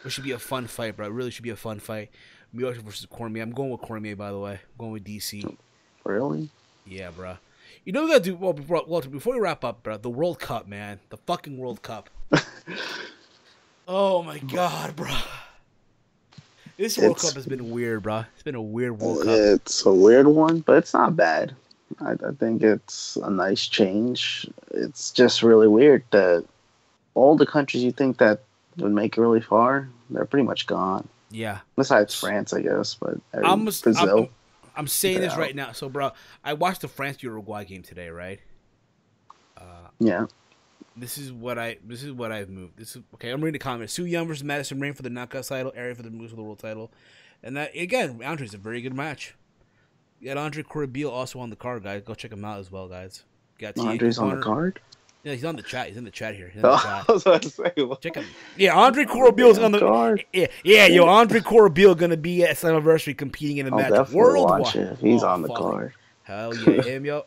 It should be a fun fight, bro. It really should be a fun fight. Miocic versus Cormier. I'm going with Cormier, by the way. I'm going with DC. Really? Yeah, bro. You know what we gotta do? Well, Walter, before we wrap up, bro, the World Cup, man. The fucking World Cup. Oh, my God, bro. This World Cup has been weird, bro. It's been a weird World Cup. It's a weird one, but it's not bad. I think it's a nice change. It's just really weird that all the countries you think that would make it really far, they're pretty much gone. Yeah. Besides France, I guess, but Brazil. I'm saying this right now. So, bro, I watched the France-Uruguay game today, right? Yeah. This is what I've moved. Okay. I'm reading the comments. Su Yung versus Madison Rain for the knockout title. Area for the moves for the world title. And that, again, Andre's a very good match. You got Andre Corbiel also on the card, guys. Go check him out as well, guys. Andre's on the card? Yeah, he's on the chat. He's in the chat here. I was about to say, check him. Yeah, Andre Corbiel's on the card. Yeah, Andre Corbiel gonna be at Slammiversary competing in a match worldwide. He's on the card. Hell yeah, him, yo.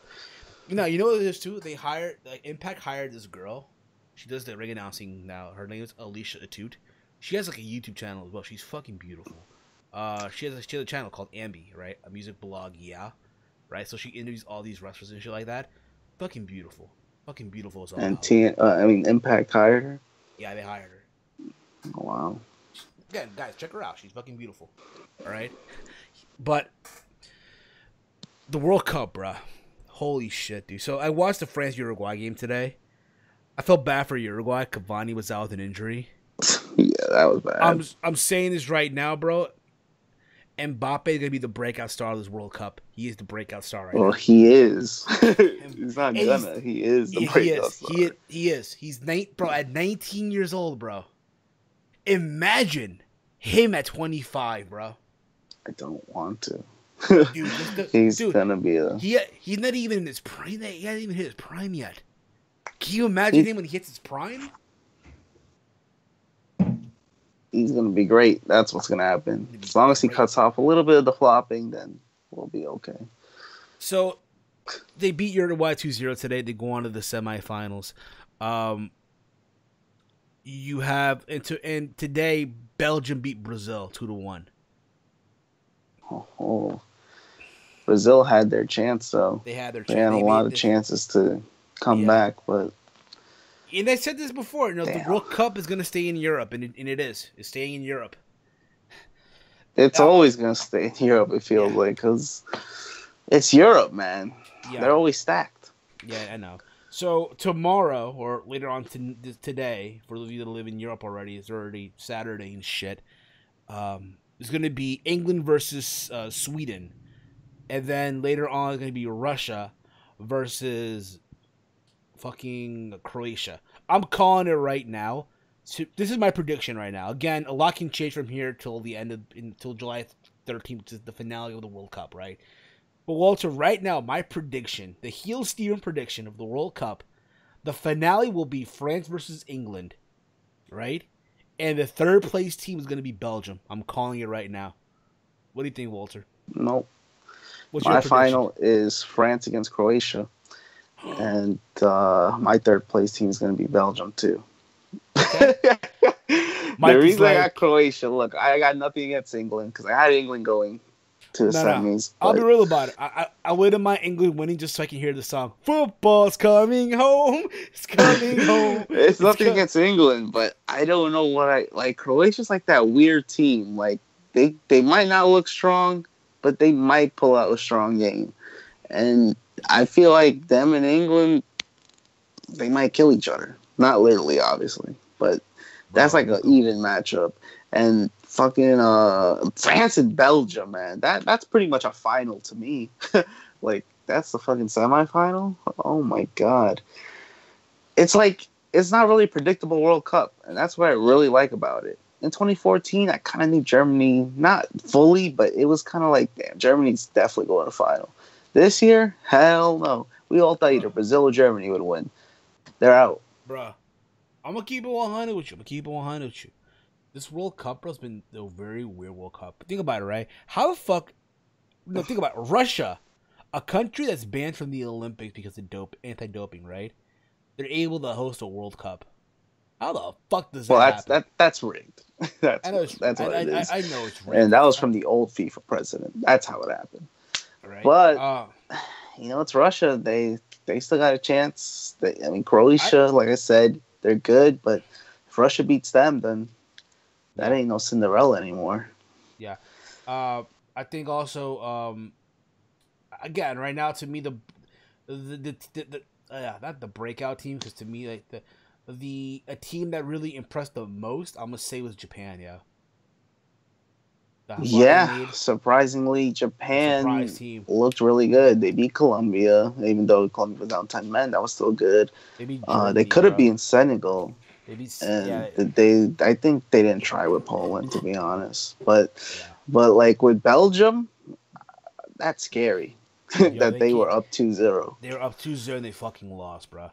You know what it is too? They hired, Impact hired this girl. She does the ring announcing now. Her name is Alicia Atute. She has a YouTube channel as well. She's fucking beautiful. She has a channel called Ambi, right? A music blog, yeah, right. So she interviews all these wrestlers and shit like that. Fucking beautiful. Fucking beautiful as well. And Impact hired her? Yeah, they hired her. Oh, wow. Again, guys, check her out. She's fucking beautiful. All right? But the World Cup, bruh. Holy shit, dude. So I watched the France-Uruguay game today. I felt bad for Uruguay. Cavani was out with an injury. Yeah, that was bad. I'm saying this right now, bro. Mbappe is going to be the breakout star of this World Cup. He is the breakout star right now. Well, he is. He's not gonna. He is the breakout star. He is. He's at 19 years old, bro. Imagine him at 25, bro. I don't want to. Dude, he's gonna be a... He's not even in his prime. He hasn't even hit his prime yet. Can you imagine him when he hits his prime? He's going to be great. That's what's going to happen. As long as he cuts off a little bit of the flopping, then we'll be okay. So, they beat Uruguay 2-0 today. They go on to the semifinals. You have... And today, Belgium beat Brazil 2-1. Oh. Brazil had their chance, though. They had their chance. They had a lot of chances to come back, but... And I said this before, the World Cup is going to stay in Europe, and it is. It's staying in Europe. It's always going to stay in Europe, it feels like, because it's Europe, man. Yeah. They're always stacked. Yeah, I know. So tomorrow, or later on today, for those of you that live in Europe already, it's already Saturday and shit, it's going to be England versus Sweden. And then later on, it's going to be Russia versus... fucking Croatia. I'm calling it right now. So this is my prediction right now. Again, a lot can change from here till the end until July 13th, which is the finale of the World Cup, right? But Walter, right now, my prediction, the heel Steven prediction of the World Cup, the finale will be France versus England, right? And the third place team is going to be Belgium. I'm calling it right now. What do you think, Walter? Nope. My final is France against Croatia. And my third place team is going to be Belgium, too. Okay. The reason I got Croatia, look, I got nothing against England because I had England going to the semis. I'll be real about it. I wouldn't mind England winning just so I can hear the song. Football's coming home. It's coming home. It's nothing against England, but I don't know what I like. Croatia's like that weird team. Like they might not look strong, but they might pull out a strong game. And I feel like them and England, they might kill each other. Not literally, obviously, but that's like an even matchup. And fucking France and Belgium, man. That's pretty much a final to me. Like that's the fucking semifinal. Oh my god. It's like it's not really a predictable World Cup, and that's what I really like about it. In 2014, I kind of knew Germany, not fully, but it was kind of like, damn, Germany's definitely going to final. This year, hell no. We all thought either Brazil or Germany would win. They're out. Bruh, I'm going to keep it 100 with you. This World Cup, bro, has been a very weird World Cup. But think about it, right? How the fuck... No, think about it. Russia, a country that's banned from the Olympics because of anti-doping, right? They're able to host a World Cup. How the fuck does that happen? That's rigged. That's what it is. I know it's rigged. And that was from the old FIFA president. That's how it happened. Right. But it's Russia. They still got a chance. Croatia, like I said, they're good. But if Russia beats them, then that ain't no Cinderella anymore. Yeah. I think also, again, right now to me not the breakout team, because to me like a team that really impressed the most, I'm gonna say, was Japan. Surprisingly, Japan looked really good. They beat Colombia, even though Colombia was down 10 men. That was still good. They beat Germany, they could have beaten Senegal. I think they didn't try with Poland, to be honest. But like with Belgium, that's scary. That they were up 2-0. They were up 2-0 and they fucking lost, bro.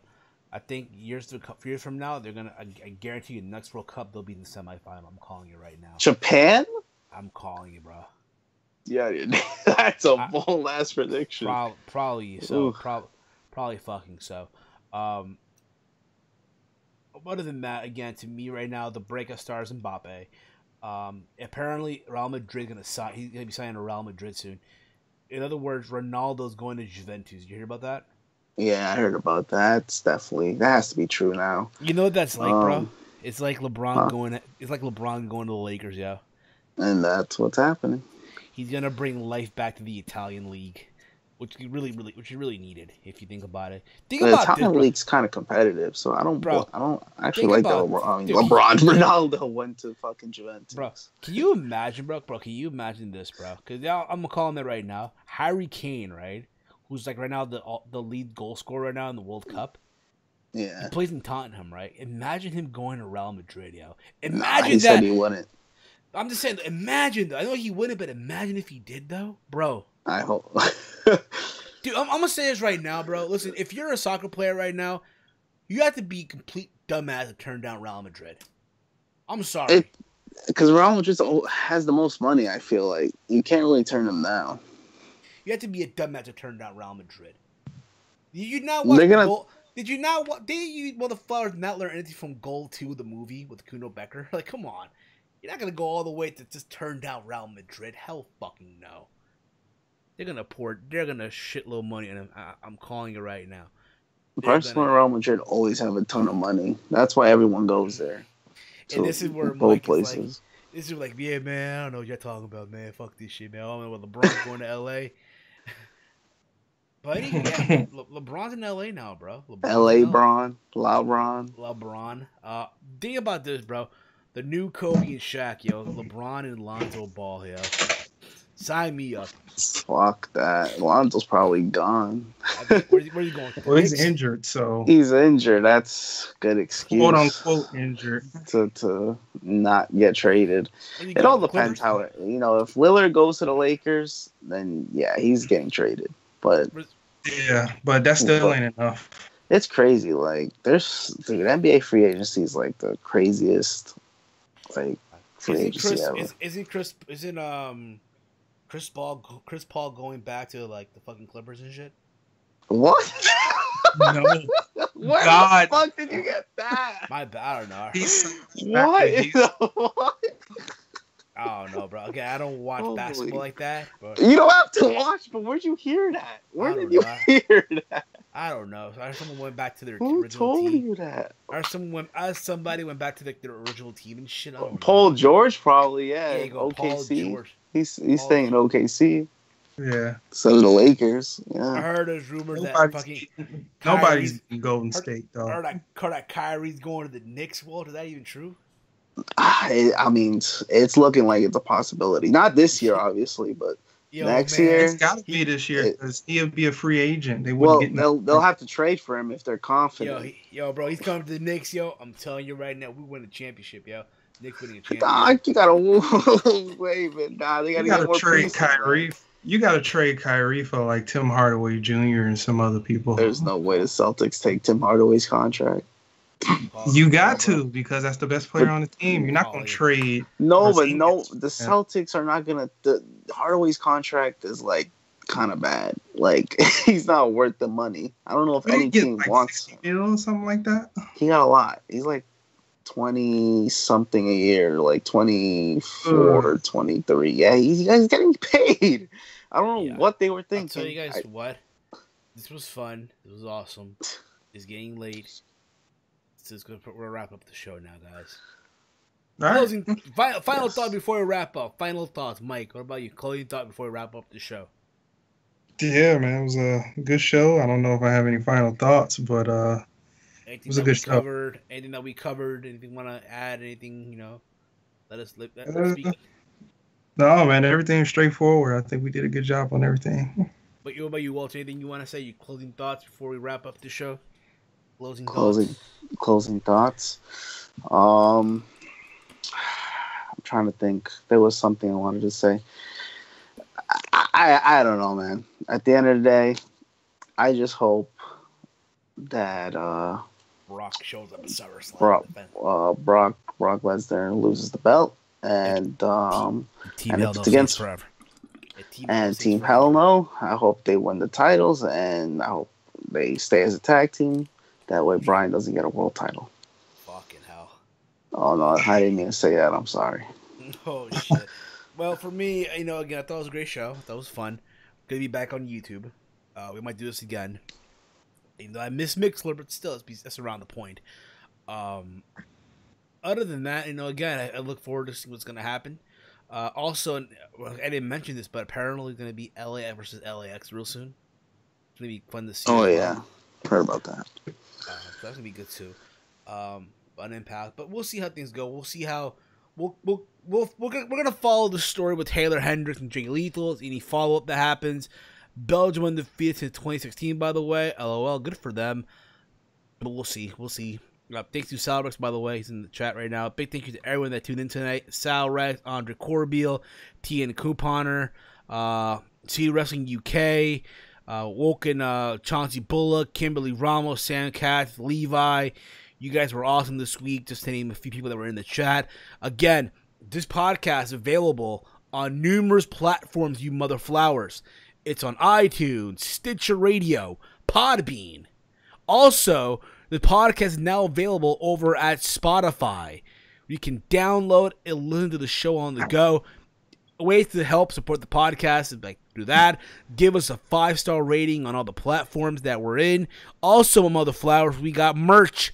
I think years from now, they're gonna. I guarantee you, next World Cup they'll be in the semifinal. I'm calling you right now. Japan? I'm calling you, bro. Yeah, that's a bold ass prediction. Probably so. Probably fucking so. Other than that, again, to me right now, the breakout star is Mbappe. Apparently, Real Madrid he's gonna be signing to Real Madrid soon. In other words, Ronaldo's going to Juventus. You hear about that? Yeah, I heard about that. That has to be true now. You know what that's like, bro? It's like LeBron going. It's like LeBron going to the Lakers, yeah. And that's what's happening. He's gonna bring life back to the Italian league, which is really needed if you think about it. The Italian league's kind of competitive, so I don't actually like that. Ronaldo went to fucking Juventus. Bro, can you imagine, bro? Can you imagine this, bro? Because now I'm gonna call him it right now. Harry Kane, right? Who's like right now the lead goal scorer right now in the World Cup. Yeah. He plays in Tottenham, right? Imagine him going to Real Madrid, yo. He said he wouldn't. I'm just saying, imagine though. I know he wouldn't, but imagine if he did though, bro. I hope. Dude, I'm gonna say this right now, bro. Listen, if you're a soccer player right now, you have to be complete dumbass to turn down Real Madrid. I'm sorry. Because Real Madrid has the most money, I feel like. You can't really turn them down. You have to be a dumbass to turn down Real Madrid. Did you not watch Did you motherfuckers not learn anything from Goal 2, the movie with Kuno Becker? Like, come on. You're not gonna go all the way to just turn down Real Madrid. Hell fucking no. They're gonna shitload money, and I'm calling it right now. Barcelona and Real Madrid always have a ton of money. That's why everyone goes there. And this is where Mike is like, this is like, yeah, man, I don't know what you're talking about, man. Fuck this shit, man. I don't know what LeBron's going to L.A. Buddy, yeah, LeBron's in L.A. now, bro. LeBron. Think about this, bro. The new Kobe and Shaq, yo. LeBron and Lonzo Ball, yo. Sign me up. Fuck that. Lonzo's probably gone. Where you going? Well, he's injured, so. He's injured. That's a good excuse. Quote unquote injured. To not get traded. It all depends how if Lillard goes to the Lakers, then yeah, he's getting traded. But but that still ain't enough. It's crazy. Like NBA free agency is like the craziest free agency ever. Isn't Chris Paul going back to like the fucking Clippers and shit? What? No. Where the fuck did you get that? My bad. I don't know. What? I don't know, bro. Okay, I don't watch basketball like that. But you don't have to watch, but where'd you hear that? Where did you hear that? I don't know. So someone went back to their Who original told team. you that? Or somebody went back to their original team and shit. I don't Paul know. George probably, yeah. There you go, Paul OKC. George. He's staying in OKC. Yeah. So the Lakers. Yeah. I heard there's rumors nobody's in Golden State though. I heard that Kyrie's going to the Knicks. Well, is that even true? I mean, it's looking like it's a possibility. Not this year, obviously, but next year. It's got to be this year because he'll be a free agent. They Well, wouldn't get they'll have to trade for him if they're confident. Yo, bro, he's coming to the Knicks, yo. I'm telling you right now, we win a championship, yo. Knicks winning a championship. Nah, you gotta wait, man. Nah, they gotta trade pieces, Kyrie. Man. You gotta trade Kyrie for like Tim Hardaway Jr. and some other people. There's no way the Celtics take Tim Hardaway's contract. You got to, because that's the best player on the team. You're not gonna trade. No, but no, the Celtics are not gonna. The Hardaway's contract is like kind of bad. Like he's not worth the money. I don't know if any team like wants 60 mil or something like that. He got a lot. He's like 20 something a year, like 24, 23. Yeah, he's getting paid. I don't know what they were thinking. I'll tell you guys what. This was fun. It was awesome. It's getting late. We'll wrap up the show now, guys. Closing, final thought before we wrap up. Final thoughts, Mike. What about you? Closing thought before we wrap up the show. Yeah, man, it was a good show. I don't know if I have any final thoughts, but it was a good show. Anything that we covered? Anything want to add? Anything, let us speak. No, man, everything's straightforward. I think we did a good job on everything. But what about you, Walter? Anything you want to say? Your closing thoughts before we wrap up the show? Closing thoughts. I'm trying to think. There was something I wanted to say. I don't know, man. At the end of the day, I just hope that Brock shows up at Summerslam. Brock Lesnar loses the belt, and if it's against forever. Team Hell No, I hope they win the titles, and I hope they stay as a tag team. That way, Bryan doesn't get a world title. Fucking hell. Oh no, I didn't mean to say that. I'm sorry. Oh shit. Well, for me, again, I thought it was a great show. That was fun. Gonna be back on YouTube. We might do this again. Even though I miss Mixler, but still, that's around the point. Other than that, again, I look forward to see what's gonna happen. Also, I didn't mention this, but apparently, it's gonna be LA versus LAX real soon. It's gonna be fun to see. Oh yeah, heard about that. So that's gonna be good too. On Impact, but we'll see how things go. We'll see how. We're gonna follow the story with Taylor Hendricks and Jay Lethal. Any follow up that happens. Belgium undefeated since 2016, by the way. LOL, good for them. But we'll see. Thanks to Salrex, by the way. He's in the chat right now. Big thank you to everyone that tuned in tonight. Salrex, Andre Corbeil, TN Couponer, C Wrestling UK, Woken, Chauncey Bullock, Kimberly Ramos, Sam Katz, Levi. You guys were awesome this week, just to name a few people that were in the chat. Again, this podcast is available on numerous platforms, you mother flowers. It's on iTunes, Stitcher Radio, Podbean. Also, the podcast is now available over at Spotify. You can download and listen to the show on the go. Ways to help support the podcast is do that. Give us a 5-star rating on all the platforms that we're in. Also, mother flowers, we got merch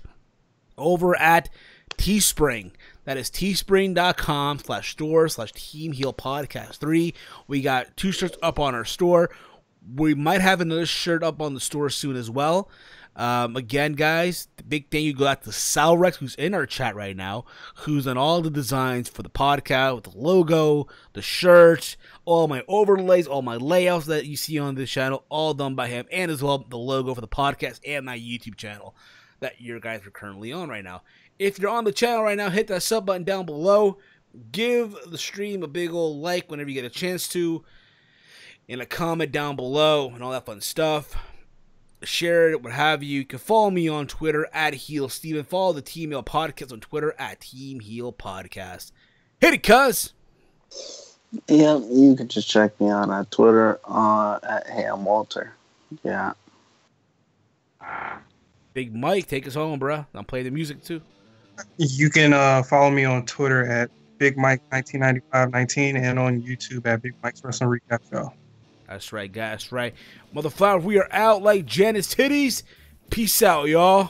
over at Teespring. That is teespring.com/store/teamhealpodcast3. We got 2 shirts up on our store. We might have another shirt up on the store soon as well. Again, guys, the big thank you go out to Salrex, who's in our chat right now, who's on all the designs for the podcast, with the logo, the shirts, all my overlays, all my layouts that you see on this channel, all done by him, and as well the logo for the podcast and my YouTube channel that you guys are currently on right now. If you're on the channel right now, hit that sub button down below. Give the stream a big old like whenever you get a chance to, and a comment down below, and all that fun stuff. Share it, what have you. You can follow me on Twitter at HeelSteven. Follow the Team Heal Podcast on Twitter at Team Heal Podcast. Hit it, cuz! Yeah, you can just check me out on Twitter at Hey I'm Walter. Yeah. Big Mike, take us home, bruh. I'm playing the music too. You can follow me on Twitter at Big Mike 199519 and on YouTube at Big Mike's Wrestling Recap Show. That's right, guys. That's right. Motherflower, we are out like Janice Titties. Peace out, y'all.